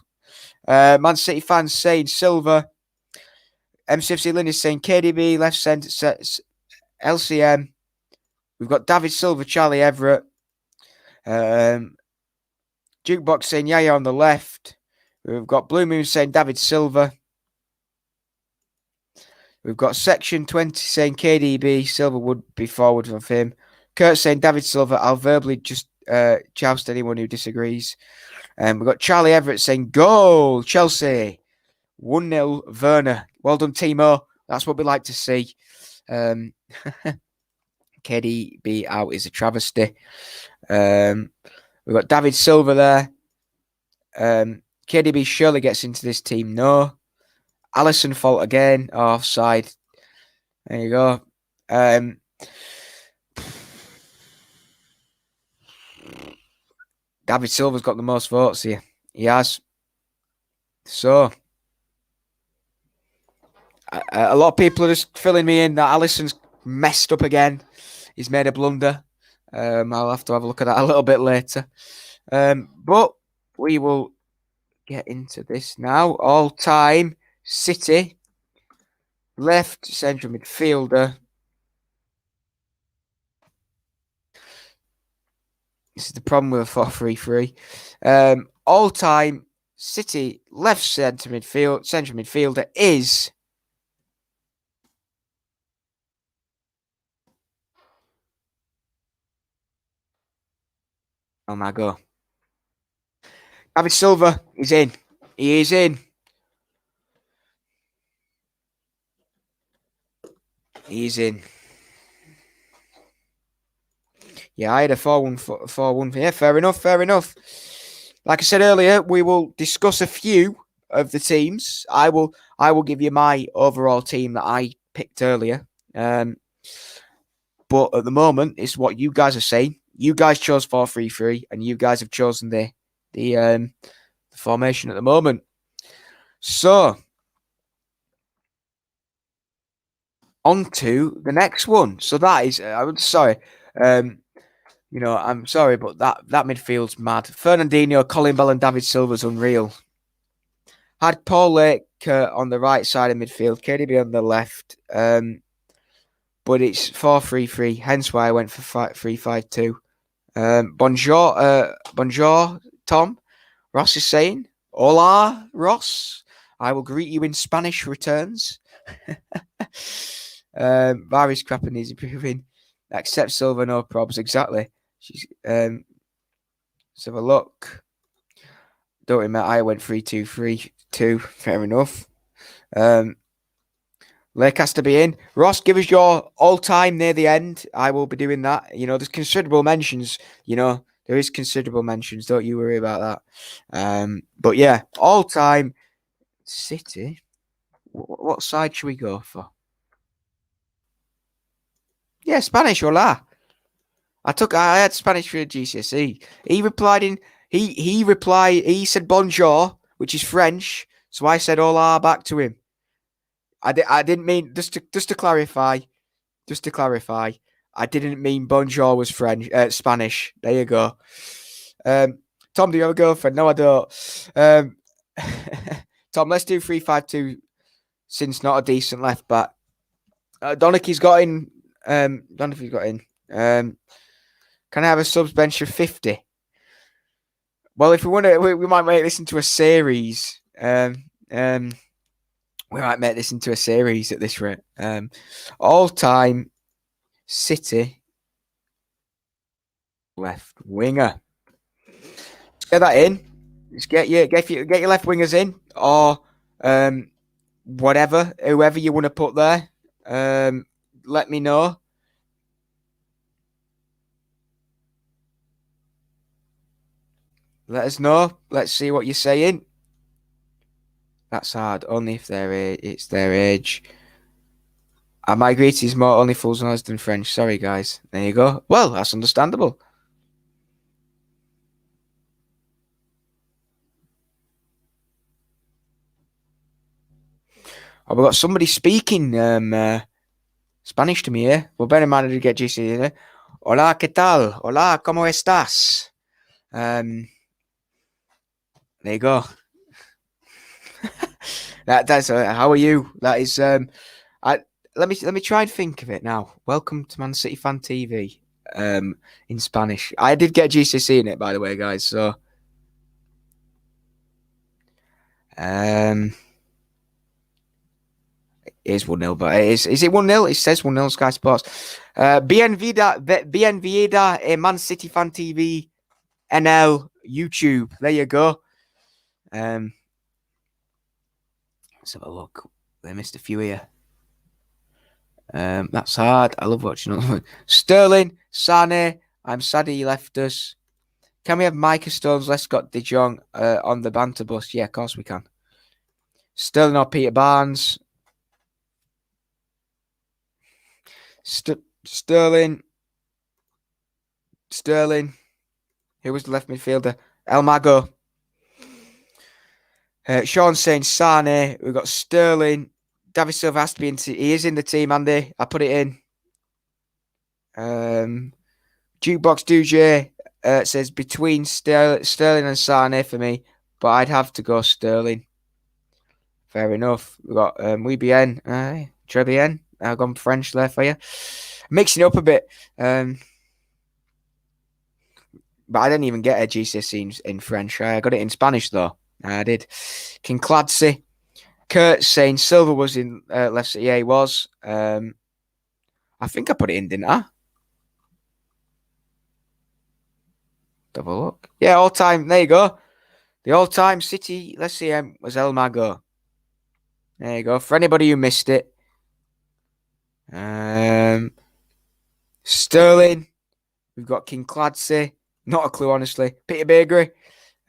Man City fans saying Silva. MCFC Lynn is saying KDB, left centre, LCM. We've got David Silva, Charlie Everett. Jukebox saying Yaya on the left. We've got Blue Moon saying David Silva. We've got Section 20 saying KDB. Silva would be forward of him. Kurt saying David Silva. I'll verbally just joust anyone who disagrees. We've got Charlie Everett saying goal, Chelsea. 1-0, Werner. Well done, Timo. That's what we like to see. KDB out is a travesty. We've got David Silva there. KDB surely gets into this team. No. Allison fault again. Offside. There you go. David Silva's got the most votes here. He has. So, a lot of people are just filling me in that Allison's messed up again. He's made a blunder. I'll have to have a look at that a little bit later. But we will get into this now. All-time City left central midfielder. This is the problem with a 4-3-3. All-time City left central midfielder is Oh my god. David Silva is in. He is in. He's in. Yeah, I had a 4-1, 4-1. Yeah, fair enough, fair enough. Like I said earlier, we will discuss a few of the teams. I will give you my overall team that I picked earlier. But at the moment, it's what you guys are saying. You guys chose 4-3-3, and you guys have chosen the formation at the moment. So on to the next one. So that is, I'm sorry. I'm sorry, but that midfield's mad. Fernandinho, Colin Bell, and David Silva's unreal. Had Paul Lake on the right side of midfield, KDB on the left. But it's 4-3-3, hence why I went for 3-5-2. Bonjour, Tom. Ross is saying, "Hola, Ross. I will greet you in Spanish returns." Vari's crap and he's improving. Accept Silva, no probs. Exactly. Let's have a look. Don't remember. I went 3-2-3-2. Fair enough. Lake has to be in. Ross, give us your all-time near the end. I will be doing that. There's considerable mentions. There is considerable mentions. Don't you worry about that. But yeah, all-time City. What side should we go for? Yeah, Spanish. Hola. I had Spanish for GCSE. He replied in. He replied. He said bonjour, which is French. So I said hola back to him. I didn't mean just to clarify. Just to clarify, I didn't mean bonjour was French, Spanish. There you go. Tom, do you have a girlfriend? No, I don't. Tom, let's do 3-5-2 since not a decent left back. Donachie's got in. Donachie's got in. Can I have a subs bench of 50? Well, if we want to, we might make this into a series. We might make this into a series at this rate. All-time City left winger. Let's get that in. Just get your left wingers in, or whoever you want to put there. Let me know. Let us know. Let's see what you're saying. That's hard. Only if it's their age. My greet is more only fools and than French. Sorry, guys. There you go. Well, that's understandable. Oh, we've got somebody speaking Spanish to me here. Well, bear in mind I did get GC here. Hola, ¿qué tal? Hola, ¿cómo estás? There you go. That's how are you? That is let me try and think of it now. Welcome to Man City Fan TV. In Spanish. I did get GCC in it, by the way, guys. So it is 1-0, but is it 1-0? It says 1-0 Sky Sports. Bienvenida Man City Fan TV NL YouTube. There you go. Let's have a look. They missed a few here. That's hard. I love watching them. Sterling, Sane. I'm sad he left us. Can we have Micah Stones, Lescott, De Jong on the banter bus? Yeah, of course we can. Sterling or Peter Barnes. Sterling. Who was the left midfielder? El Mago. Sean saying Sane. We've got Sterling. David Silva has to be in. He is in the team, Andy. I put it in. Jukebox DJ says between Sterling and Sane for me, but I'd have to go Sterling. Fair enough. We've got Bien. Très bien. I've gone French there for you. Mixing it up a bit. But I didn't even get a GCSE in French. I got it in Spanish, though. I did. King Cladsy. Kurt saying Silva was in left City. Yeah, he was. I think I put it in, didn't I? Have a look. Yeah, all time. There you go. The all-time City, let's see, was El Mago. There you go. For anybody who missed it. Sterling. We've got King Clancy. Not a clue, honestly. Peter Bakery.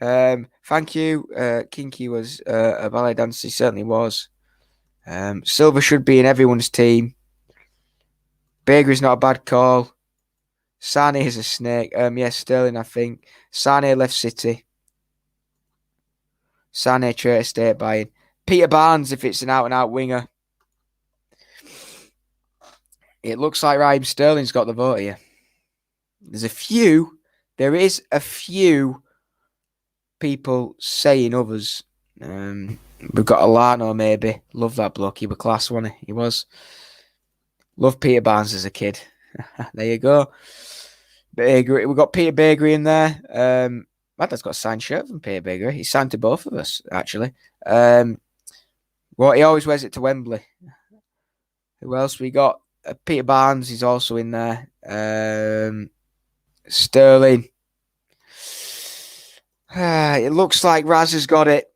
Thank you. Kinky was a ballet dancer. He certainly was. Silver should be in everyone's team. Bakery's not a bad call. Sane is a snake. Yes, Sterling, I think. Sane left City. Sane trade estate buying. Peter Barnes, if it's an out-and-out winger. It looks like Raheem Sterling's got the vote here. There is a few people saying others. We've got Alano, maybe. Love that bloke. He was class, wasn't he? He was. Love Peter Barnes as a kid. There you go. We've got Peter Bakery in there. My dad's got a signed shirt from Peter Bakery. He signed to both of us, actually. Well, he always wears it to Wembley. Who else we got? Peter Barnes is also in there. Sterling. It looks like Raz has got it.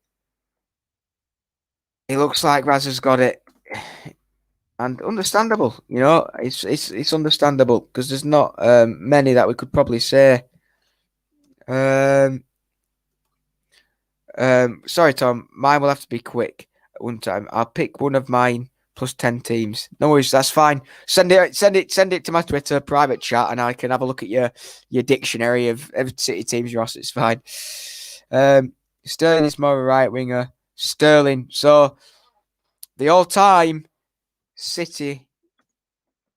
And understandable, it's understandable because there's not many that we could probably say. Sorry, Tom. Mine will have to be quick at one time. I'll pick one of mine plus 10 teams. No worries, that's fine. Send it to my Twitter private chat, and I can have a look at your dictionary of City teams, Ross. It's fine. Sterling is more a right winger. Sterling. So the all-time City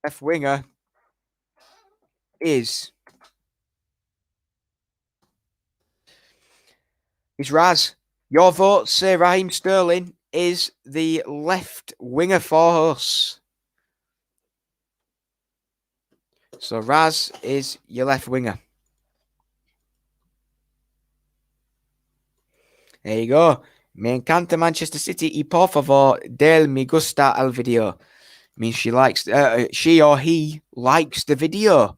left winger is Raz. Your votes say Raheem Sterling is the left winger for us. So Raz is your left winger. There you go. Me encanta Manchester City y por favor del me gusta el video. Means she or he likes the video.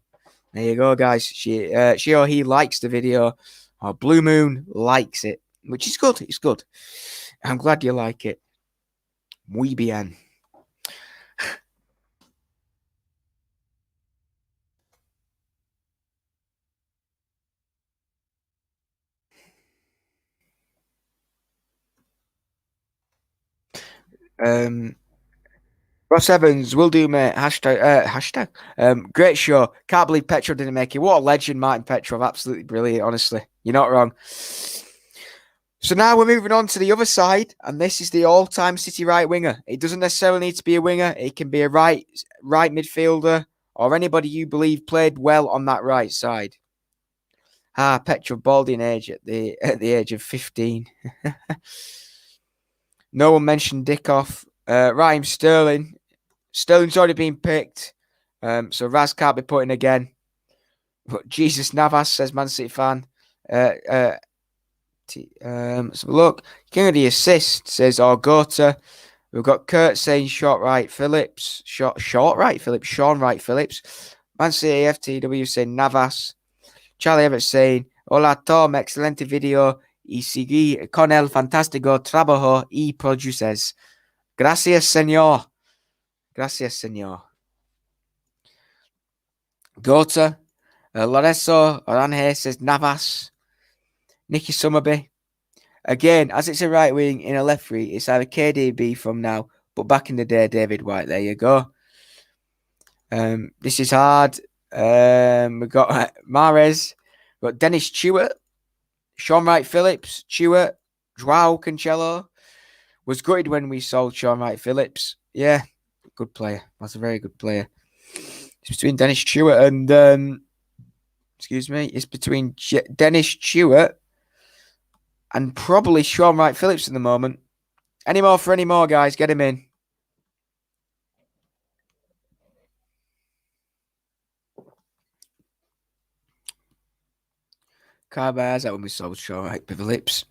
There you go, guys. She or he likes the video. Or Blue Moon likes it, which is good. It's good. I'm glad you like it. Muy bien. Ross Evans, will do, mate. Hashtag. Great show. Can't believe Petrov didn't make it. What a legend, Martin Petrov. Absolutely brilliant, honestly. You're not wrong. So now we're moving on to the other side, and this is the all-time City right winger. It doesn't necessarily need to be a winger. It can be a right midfielder or anybody you believe played well on that right side. Petrov balled in age at the age of 15. No one mentioned Dickoff. Raheem Sterling. Sterling's already been picked. So Raz can't be put in again. But Jesus Navas, says Man City fan. So look, King of the Assist says Orgota. We've got Kurt saying Sean Wright Phillips. Man City FTW saying Navas. Charlie Everett saying Hola Tom, excelente video y seguí con el fantástico trabajo y produces. Gracias, señor. Gota. Lorenzo Orange says Navas. Nicky Summerby. Again, as it's a right wing in a left wing, it's either KDB from now, but back in the day, David White. There you go. This is hard. We've got Mahrez. We've got Dennis Stewart. Sean Wright Phillips. Stewart. Joao Cancelo. Was gutted when we sold Sean Wright Phillips. Yeah, good player. That's a very good player. It's between Dennis Stewart and... It's between Dennis Stewart and probably Sean Wright Phillips at the moment. Any more, guys? Get him in. Carbias, that when we sold Sean Wright Phillips.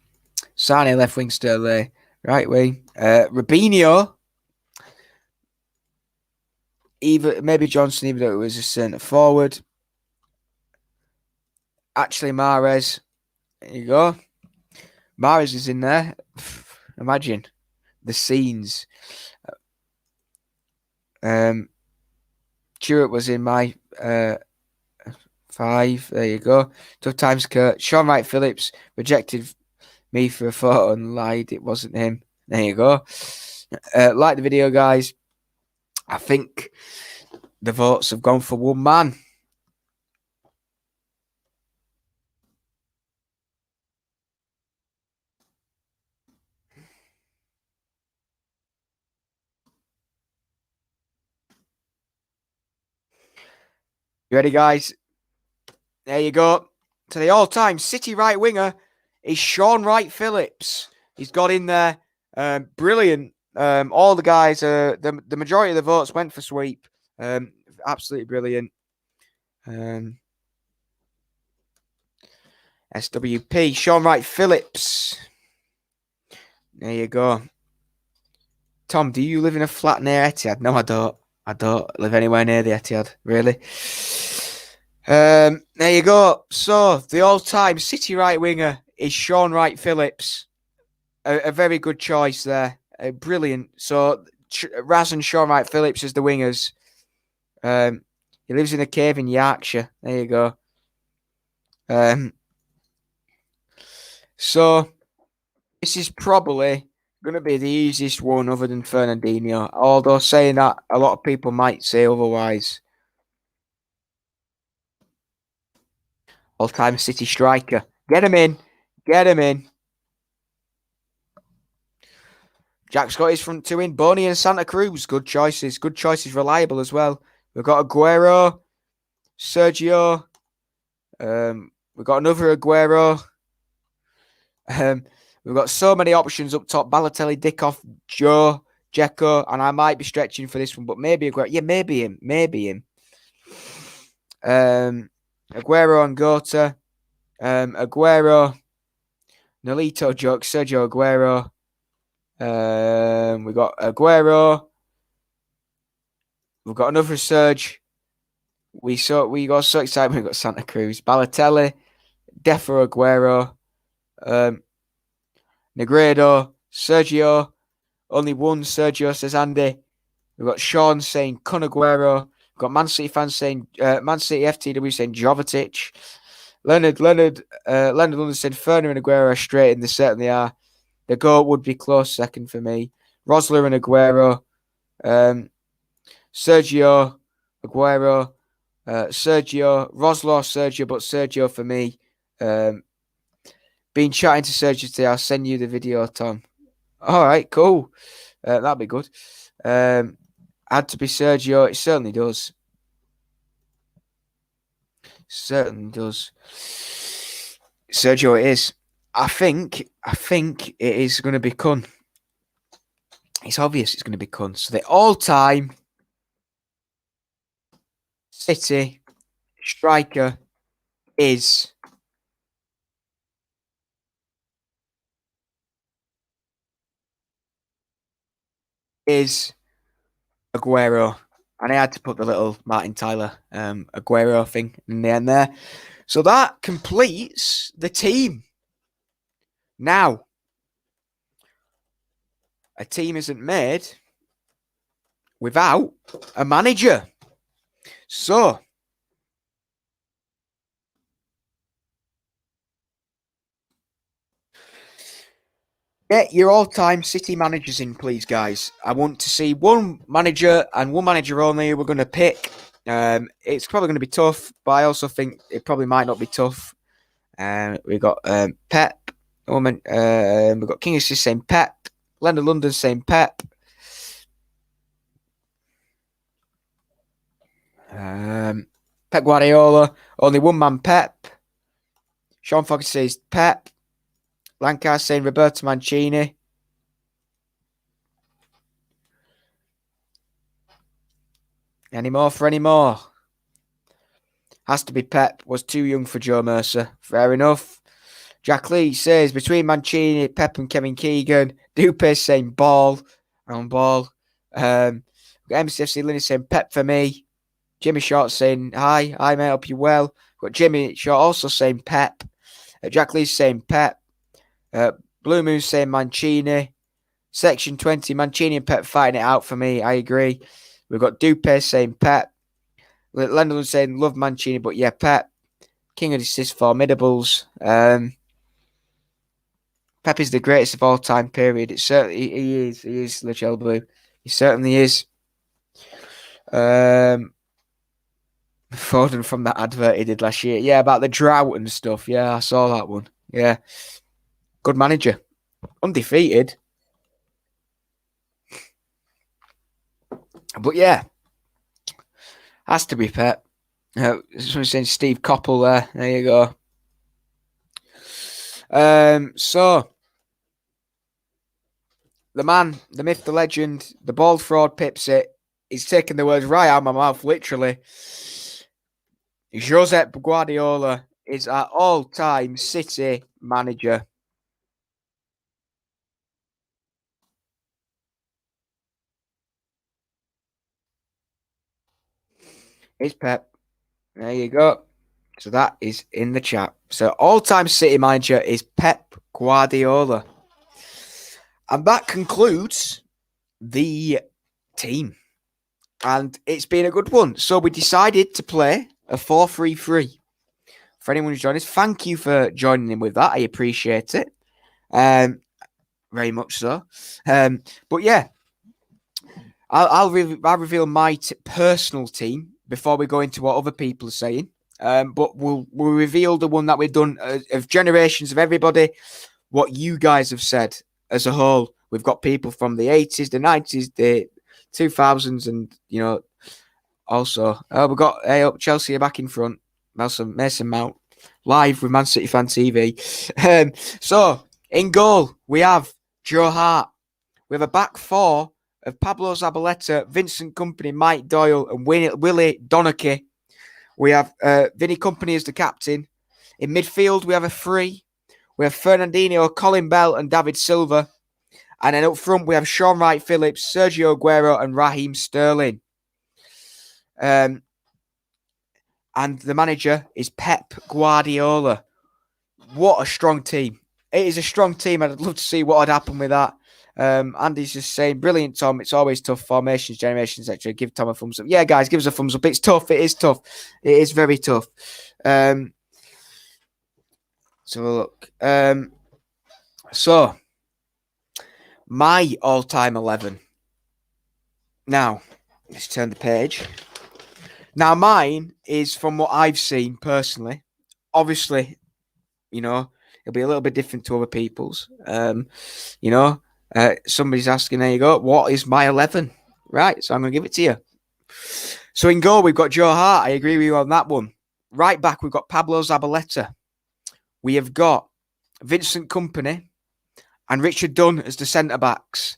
Sane, left wing, Sterling, right wing. Robinho. Maybe Johnson, even though it was a centre forward. Actually, Mahrez. There you go. Mahrez is in there. Imagine the scenes. Stewart was in my 5. There you go. Tough times, Kurt. Sean Wright Phillips rejected me for a photo and lied it wasn't him. There you go. Like the video, guys. I think the votes have gone for one man. You ready, guys? There you go. To the all-time City right winger is Sean Wright Phillips. He's got in there. Brilliant. All the guys, the majority of the votes went for Sweep. Absolutely brilliant. SWP, Sean Wright Phillips. There you go. Tom, do you live in a flat near Etihad? No, I don't. I don't live anywhere near the Etihad, really. There you go. So, the all-time City right winger is Sean Wright Phillips. A very good choice there. Brilliant. So, Raz and Sean Wright Phillips as the wingers. He lives in a cave in Yorkshire. There you go. So, this is probably going to be the easiest one other than Fernandinho. Although saying that, a lot of people might say otherwise. All-time City striker. Get him in. Get him in. Jack's got his front two in. Boney and Santa Cruz. Good choices. Good choices. Reliable as well. We've got Aguero. Sergio. We've got another Aguero. We've got so many options up top. Balotelli, Dickoff, Joe, Dzeko. And I might be stretching for this one, but maybe Aguero. Yeah, maybe him. Maybe him. Aguero and Gota. Aguero. Nolito joke. Sergio Aguero. We got Aguero. We've got another Serge. We got so excited. We got Santa Cruz, Balotelli, Defo Aguero, Negredo, Sergio. Only one Sergio, says Andy. We've got Sean saying Kun Aguero. We've got Man City fans saying Man City FTW saying Jovetic. Leonard London said Ferner and Aguero are straight, and they certainly are. The goal would be close second for me. Rosler and Aguero. Sergio, Aguero, Sergio, Rosler, Sergio, but Sergio for me. Been chatting to Sergio today. I'll send you the video, Tom. All right, cool. That'd be good. Had to be Sergio. It certainly does. Certainly does. Sergio, it is. I think it is going to be Kun. It's obvious it's going to be Kun. So the all-time City striker is Aguero. And I had to put the little Martin Tyler Aguero thing in the end there. So that completes the team. Now, a team isn't made without a manager. So, get your all-time City managers in, please, guys. I want to see one manager and one manager only. We're going to pick. It's probably going to be tough, but I also think it probably might not be tough. We've got Pep. We've got King Assist saying Pep. Leonard London saying Pep. Pep Guardiola. Only one man Pep. Sean Fox says Pep. Lancaster saying Roberto Mancini. Any more for any more? Has to be Pep. Was too young for Joe Mercer. Fair enough. Jack Lee says between Mancini, Pep and Kevin Keegan. Dupe saying ball. On ball. MCFC Linny saying Pep for me. Jimmy Short saying, hi, mate, hope you well. We've got Jimmy Short also saying Pep. Jack Lee's saying Pep. Blue Moon saying Mancini. Section 20, Mancini and Pep fighting it out for me. I agree. We've got Dupe saying Pep. Lennon saying love Mancini, but yeah, Pep. King of Assist Formidables. Pep is the greatest of all time, period. It certainly he is. He is, Lichel Blue. He certainly is. Foden from that advert he did last year. Yeah, about the drought and stuff. Yeah, I saw that one. Yeah. Good manager. Undefeated. But yeah. Has to be Pep. Someone saying Steve Coppell there. There you go. So the man, the myth, the legend, the bald fraud pips it. He's taking the words right out of my mouth, literally. Josep Guardiola is our all-time City manager. It's Pep. There you go. So that is in the chat. So all-time City manager is Pep Guardiola. And that concludes the team. And it's been a good one. So we decided to play a 4-3-3. For anyone who's joined us, thank you for joining in with that. I appreciate it. Very much so. But yeah, I'll reveal my personal team before we go into what other people are saying. But we'll reveal the one that we've done of generations of everybody, what you guys have said as a whole. We've got people from the 80s, the 90s, the 2000s, and, you know, also, we've got Chelsea are back in front. Mason Mount, live with Man City Fan TV. So, in goal, we have Joe Hart. We have a back four of Pablo Zabaleta, Vincent Kompany, Mike Doyle, and Willie Donachie. We have Vinny Kompany as the captain. In midfield, we have a three. We have Fernandinho, Colin Bell, and David Silva. And then up front, we have Sean Wright-Phillips, Sergio Aguero, and Raheem Sterling. And the manager is Pep Guardiola. What a strong team. It is a strong team. I'd love to see what would happen with that. Andy's just saying, brilliant, Tom. It's always tough. Formations, generations, etc. Give Tom a thumbs up. Yeah, guys, give us a thumbs up. It's tough. It is tough. It is very tough. So look. So my all-time 11. Now, let's turn the page. Now, mine is from what I've seen personally. Obviously, you know, it'll be a little bit different to other people's. You know, somebody's asking, there you go, what is my 11? Right, so I'm going to give it to you. So in goal, we've got Joe Hart. I agree with you on that one. Right back, we've got Pablo Zabaleta. We have got Vincent Kompany and Richard Dunn as the centre-backs.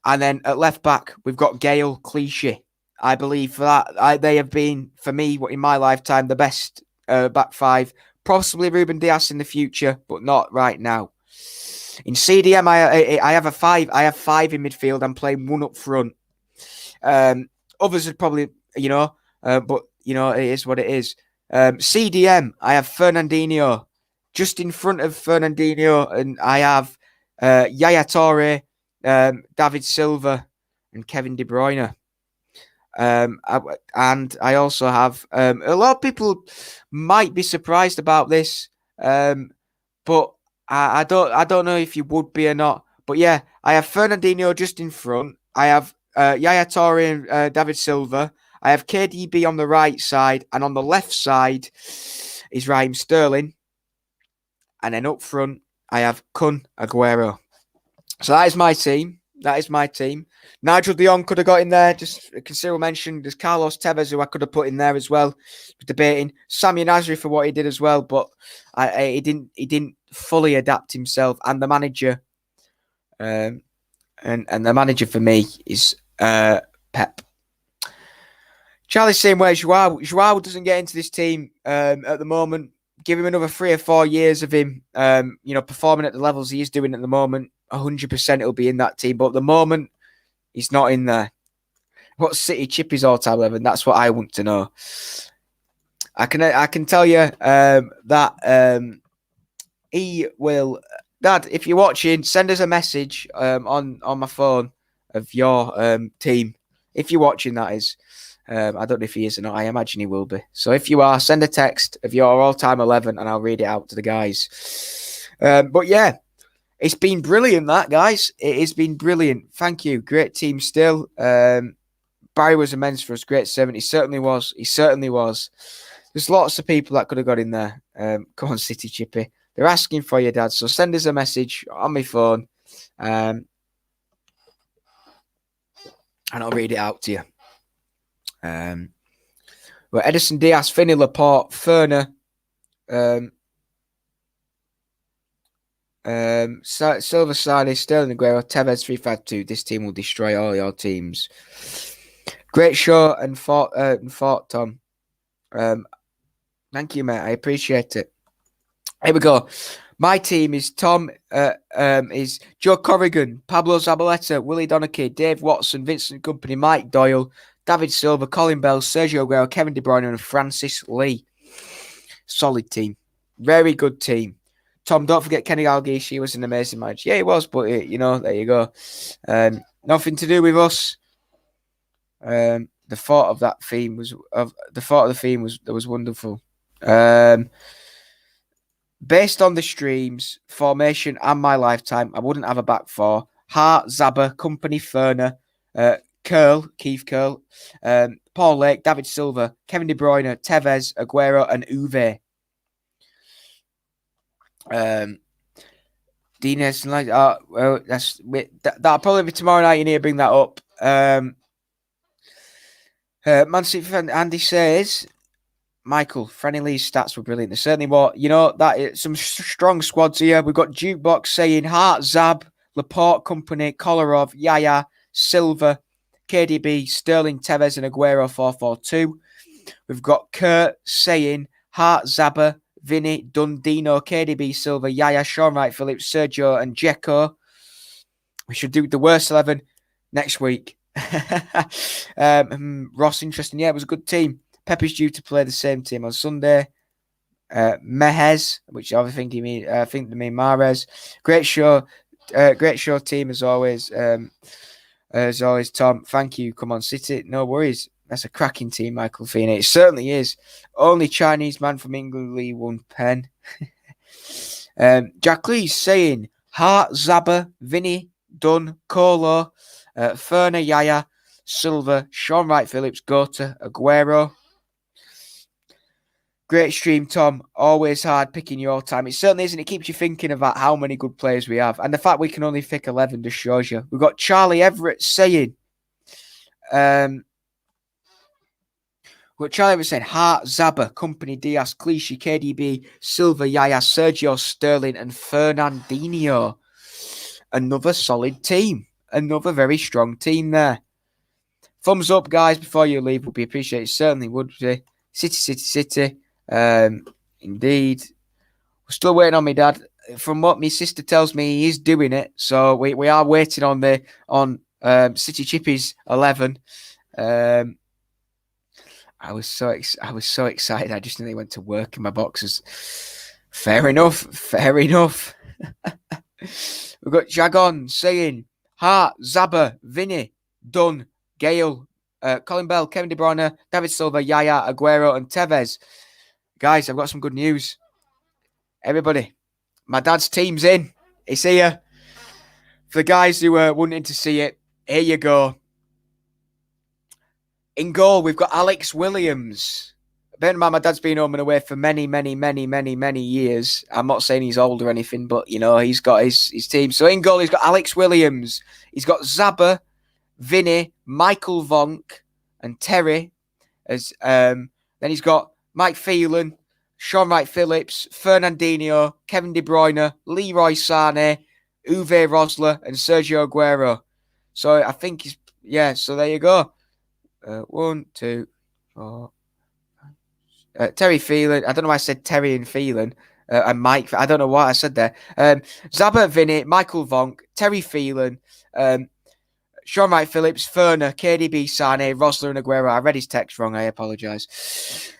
And then at left-back, we've got Gail Clichy. I believe for that, they have been, for me, in my lifetime, the best back five. Possibly Ruben Dias in the future, but not right now. In CDM, I have a five. I have five in midfield. I'm playing one up front. Others would probably, you know, but, you know, it is what it is. CDM, I have Fernandinho. Just in front of Fernandinho, and I have Yaya Toure, David Silva, and Kevin De Bruyne. And I also have a lot of people might be surprised about this, but I don't know if you would be or not. But yeah, I have Fernandinho just in front. I have Yaya Toure and David Silva. I have KDB on the right side, and on the left side is Raheem Sterling. And then up front, I have Kun Aguero. So that is my team. That is my team. Nigel de Jong could have got in there. Just a considerable mention. There's Carlos Tevez, who I could have put in there as well. Debating Sammy Nasri for what he did as well, but he didn't fully adapt himself. And the manager, and the manager for me is Pep. Charlie's saying where Joao doesn't get into this team at the moment. Give him another 3 or 4 years of him, you know, performing at the levels he is doing at the moment. 100% he'll be in that team, but at the moment he's not in there. What's City Chippy's all-time 11? That's what I want to know. I can tell you that he will. Dad, if you're watching, send us a message on my phone of your team. If you're watching, that is. I don't know if he is or not. I imagine he will be. So if you are, send a text of your all-time 11 and I'll read it out to the guys. But yeah, it's been brilliant, that, guys. It has been brilliant. Thank you. Great team still. Barry was immense for us. Great servant. He certainly was. He certainly was. There's lots of people that could have got in there. Come on, City Chippy. They're asking for you, Dad. So send us a message on my phone. And I'll read it out to you. Well, Edison Diaz, Finney, Laporte, Ferner, Silva, Sane, Sterling, Aguero, Tevez, 352. This team will destroy all your teams. Great show and fought, Tom. Thank you, mate. I appreciate it. Here we go. My team is Tom, is Joe Corrigan, Pablo Zabaleta, Willie Donachie, Dave Watson, Vincent Company, Mike Doyle, David Silva, Colin Bell, Sergio Aguero, Kevin De Bruyne, and Francis Lee. Solid team. Very good team. Tom, don't forget Kenny Dalglish. He was an amazing match. Yeah, he was, but there you go. Nothing to do with us. The thought of that theme was wonderful. Based on the streams, formation, and my lifetime, I wouldn't have a back four. Hart, Zabba, Company, Ferner, Keith Curl, Paul Lake, David Silva, Kevin De Bruyne, Tevez, Aguero, and Uwe. Dines, well, that'll probably be tomorrow night. You need to bring that up. Man City fan Andy says, Michael, Franny Lee's stats were brilliant. They certainly were. Some strong squads here. We've got Jukebox saying Hart, Zab, Laporte, Company, Kolarov, Yaya, Silva, KDB, Sterling, Tevez, and Aguero 4-4-2. We've got Kurt saying Hart, Zabba, Vinny, Dundino, KDB, Silva, Yaya, Sean Wright, Phillips, Sergio, and Dzeko. We should do the worst 11 next week. Ross, interesting. Yeah, it was a good team. Pepe's due to play the same team on Sunday. Mehez, which I think they mean Mahrez. Great show team as always. Tom. Thank you. Come on, City. No worries. That's a cracking team, Michael Feeney. It certainly is. Only Chinese man from England, Lee, one pen. Jack Lee's saying Hart, Zabba, Vinny, Dunn, Colo, Ferner, Yaya, Silva, Sean Wright, Phillips, Gota, Aguero. Great stream, Tom. Always hard picking your time. It certainly isn't. It keeps you thinking about how many good players we have. And the fact we can only pick 11 just shows you. We've got Charlie Everett saying, Charlie Everett saying, Hart, Zabba, Company, Diaz, Clichy, KDB, Silva, Yaya, Sergio, Sterling, and Fernandinho. Another solid team. Another very strong team there. Thumbs up, guys, before you leave would be appreciated. Certainly would be. City. Indeed. We're still waiting on me, Dad. From what my sister tells me, he is doing it. So we are waiting on City Chippy's 11. I was so excited. I just nearly went to work in my boxers. Fair enough. We've got Jagon saying Hart, Zabba, Vinny, Dunn, Gale, Colin Bell, Kevin De Bruyne, David Silva, Yaya, Aguero, and Tevez. Guys, I've got some good news. Everybody, my dad's team's in. It's here. For the guys who are wanting to see it, here you go. In goal, we've got Alex Williams. Bear in mind, my dad's been home and away for many years. I'm not saying he's old or anything, but, he's got his team. So in goal, he's got Alex Williams. He's got Zabba, Vinny, Michael Vonk, and Terry. Then he's got Mike Phelan, Sean Wright Phillips, Fernandinho, Kevin De Bruyne, Leroy Sane, Uwe Rosler, and Sergio Aguero. So I think so there you go. 1, 2, 4. Terry Phelan. I don't know why I said Terry and Phelan. And Mike. I don't know what I said there. Zabba, Vinny, Michael Vonk, Terry Phelan, Sean Wright Phillips, Ferner, KDB, Sane, Rosler and Aguero. I read his text wrong. I apologise.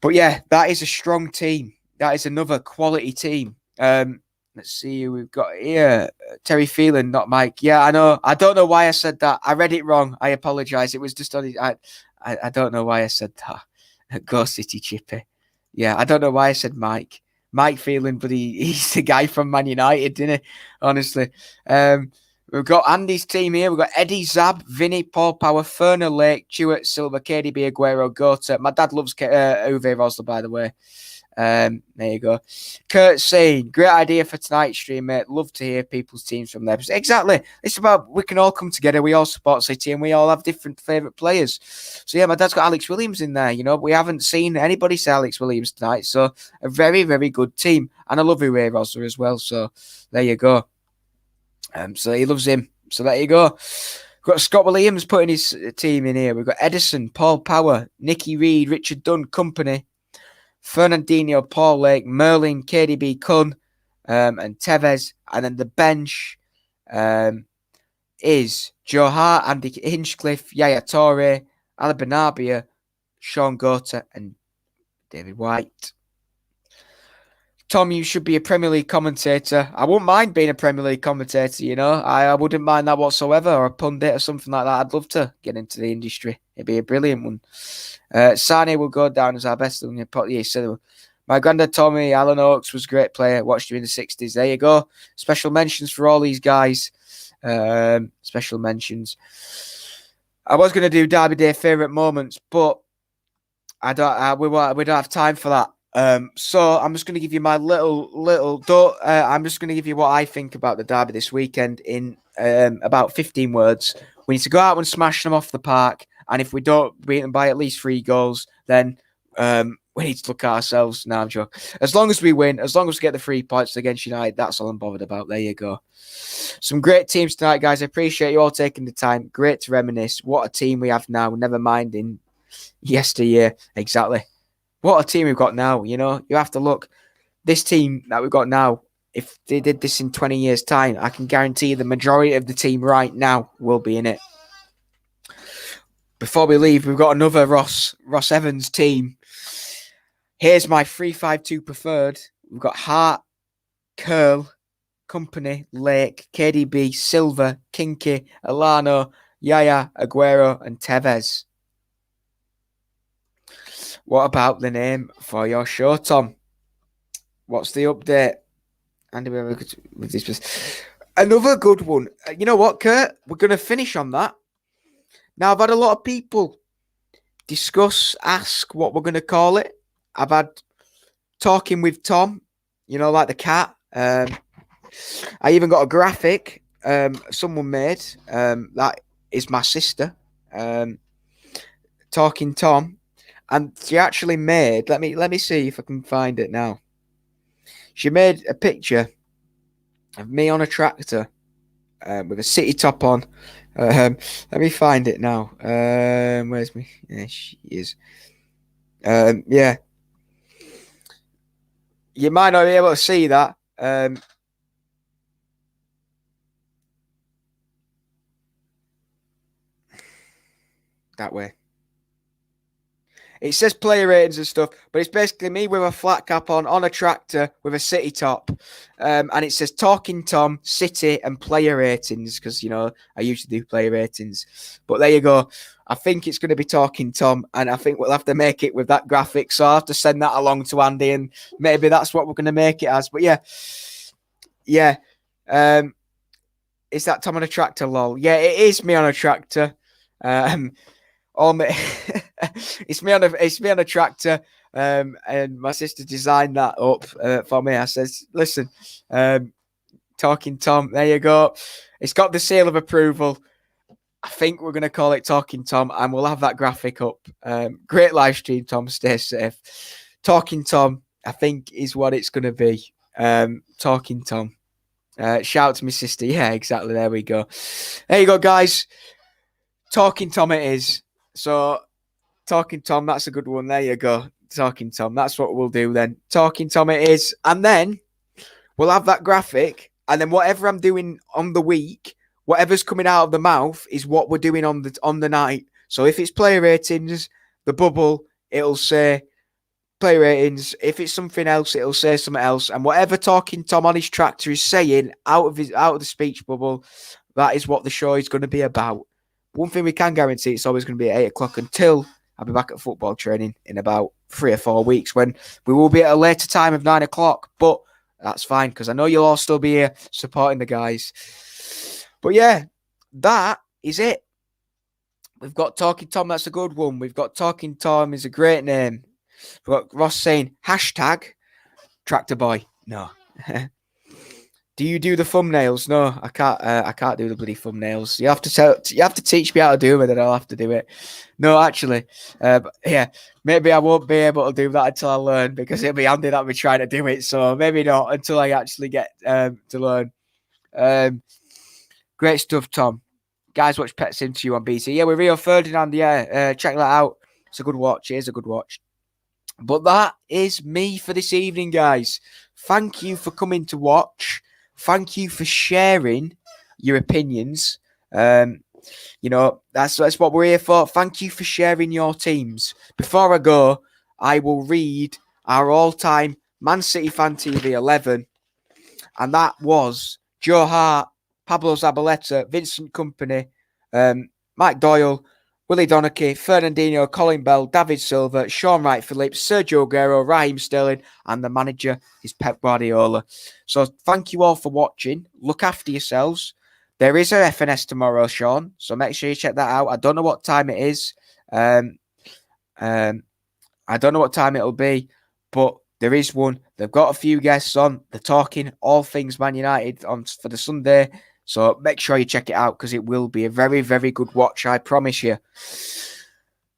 But yeah, that is a strong team. That is another quality team. Let's see who we've got here. Terry Phelan, not Mike. Yeah, I know. I don't know why I said that. I read it wrong. I apologise. It was just on. I don't know why I said that. Go City Chippy. Yeah, I don't know why I said Mike. Mike Phelan, but he's the guy from Man United, isn't he? Honestly. We've got Andy's team here. We've got Eddie, Zab, Vinny, Paul Power, Ferner, Lake, Chewett, Silva, KDB, Aguero, Gota. My dad loves Uwe Rosler, by the way. There you go. Kurt saying, great idea for tonight's stream, mate. Love to hear people's teams from there. Exactly. It's about we can all come together. We all support City and we all have different favourite players. So yeah, my dad's got Alex Williams in there. You know, we haven't seen anybody say Alex Williams tonight. So a very, very good team. And I love Uwe Rosler as well. So there you go. So he loves him. So there you go. We've got Scott Williams putting his team in here. We've got Edison, Paul Power, Nicky Reed, Richard Dunn, Company, Fernandinho, Paul Lake, Merlin, KDB, Kun, and Tevez. And then the bench is Joe Hart, Andy Hinchcliffe, Yaya Toure, Ali Benabia, Sean Gota, and David White. Tom, you should be a Premier League commentator. I wouldn't mind being a Premier League commentator, you know. I wouldn't mind that whatsoever, or a pundit or something like that. I'd love to get into the industry. It'd be a brilliant one. Sane will go down as our best. My granddad told me Alan Oakes was a great player. Watched you in the 60s. There you go. Special mentions for all these guys. Special mentions. I was going to do Derby Day favourite moments, but we don't have time for that. So I'm just going to give you my I'm just going to give you what I think about the derby this weekend in about 15 words. We need to go out and smash them off the park, and if we don't beat them by at least 3 goals, then we need to look at ourselves. Now, I'm joking. As long as we win, as long as we get the 3 points against United, that's all I'm bothered about. There you go. Some great teams tonight, guys. I appreciate you all taking the time. Great to reminisce. What a team we have now. Never mind in yesteryear. Exactly. What a team we've got now, you know. You have to look. This team that we've got now, if they did this in 20 years' time, I can guarantee the majority of the team right now will be in it. Before we leave, we've got another Ross Evans team. Here's my 3-5-2 preferred. We've got Hart, Curl, Company, Lake, KDB, Silva, Kinky, Alano, Yaya, Aguero, and Tevez. What about the name for your show, Tom? What's the update? Andy, with this, another good one. You know what, Kurt? We're going to finish on that. Now, I've had a lot of people ask what we're going to call it. I've had talking with Tom, you know, like the cat. I even got a graphic someone made. That is my sister. Talking Tom. And she actually made, let me see if I can find it now. She made a picture of me on a tractor with a city top on. Let me find it now. Where's me? Yeah, she is. Yeah. You might not be able to see that. That way. It says player ratings and stuff, but it's basically me with a flat cap on a tractor with a city top. And it says Talking Tom, City, and player ratings, because, you know, I usually do player ratings. But there you go. I think it's going to be Talking Tom, and I think we'll have to make it with that graphic. So I'll have to send that along to Andy, and maybe that's what we're going to make it as. But yeah. Is that Tom on a tractor, lol? Yeah, it is me on a tractor. It's me on a tractor, and my sister designed that up for me. I says, listen, Talking Tom, there you go. It's got the seal of approval. I think we're going to call it Talking Tom, and we'll have that graphic up. Great live stream, Tom. Stay safe. Talking Tom, I think, is what it's going to be. Talking Tom. Shout out to my sister. Yeah, exactly. There we go. There you go, guys. Talking Tom it is. So, Talking Tom, that's a good one. There you go. Talking Tom. That's what we'll do then. Talking Tom it is. And then we'll have that graphic. And then whatever I'm doing on the week, whatever's coming out of the mouth is what we're doing on the night. So if it's player ratings, the bubble, it'll say player ratings. If it's something else, it'll say something else. And whatever Talking Tom on his tractor is saying out of the speech bubble, that is what the show is going to be about. One thing we can guarantee, it's always going to be at 8 o'clock until I'll be back at football training in about 3 or 4 weeks, when we will be at a later time of 9 o'clock. But that's fine, because I know you'll all still be here supporting the guys. But yeah, that is it. We've got Talking Tom, that's a good one. We've got Talking Tom is a great name. We've got Ross saying, hashtag Tractor Boy. No. Do you do the thumbnails? No, I can't. I can't do the bloody thumbnails. You have to teach me how to do them, and then I'll have to do it. No, actually, yeah, maybe I won't be able to do that until I learn, because it'll be handy that we're trying to do it. So maybe not until I actually get to learn. Great stuff, Tom. Guys, watch Pets Into You on BT. Yeah, with Rio Ferdinand. Yeah, check that out. It's a good watch. It is a good watch. But that is me for this evening, guys. Thank you for coming to watch. Thank you for sharing your opinions. You know, that's what we're here for. Thank you for sharing your teams. Before I go, I will read our all-time Man City Fan TV 11. And that was Joe Hart, Pablo Zabaleta, Vincent Kompany, Mike Doyle, Willie Donachie, Fernandinho, Colin Bell, David Silva, Sean Wright-Phillips, Sergio Aguero, Raheem Sterling, and the manager is Pep Guardiola. So thank you all for watching. Look after yourselves. There is a FNS tomorrow, Sean, so make sure you check that out. I don't know what time it is. I don't know what time it'll be, but there is one. They've got a few guests on. They're talking all things Man United for the Sunday. So make sure you check it out, because it will be a very, very good watch, I promise you.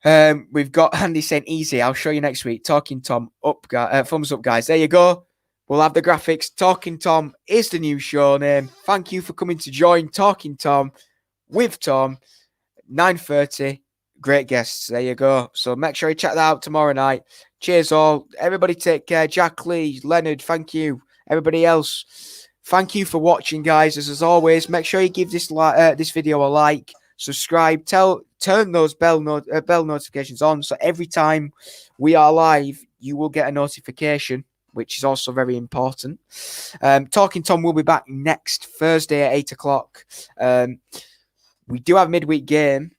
We've got Andy saying, easy, I'll show you next week. Talking Tom, thumbs up, guys. There you go. We'll have the graphics. Talking Tom is the new show name. Thank you for coming to join Talking Tom with Tom. 9:30. Great guests. There you go. So make sure you check that out tomorrow night. Cheers all. Everybody take care. Jack Lee, Leonard, thank you. Everybody else, thank you for watching, guys. As always, make sure you give this video a like, subscribe, turn those bell notifications on, so every time we are live, you will get a notification, which is also very important. Talking Tom will be back next Thursday at 8 o'clock. We do have a midweek game.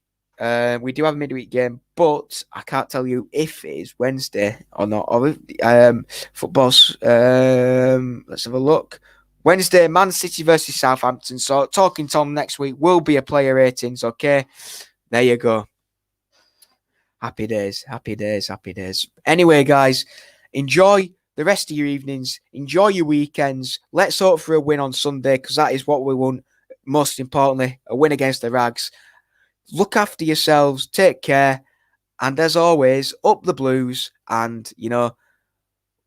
But I can't tell you if it is Wednesday or not. Football's. Let's have a look. Wednesday, Man City versus Southampton. So Talking Tom next week will be a player ratings. Okay, there you go. Happy days. Anyway, guys, enjoy the rest of your evenings. Enjoy your weekends. Let's hope for a win on Sunday, because that is what we want. Most importantly, a win against the Rags. Look after yourselves. Take care. And as always, up the Blues. And, you know,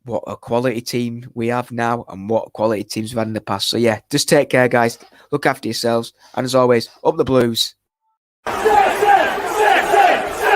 what a quality team we have now, and what quality teams we've had in the past. So, yeah, just take care, guys. Look after yourselves. And as always, up the Blues.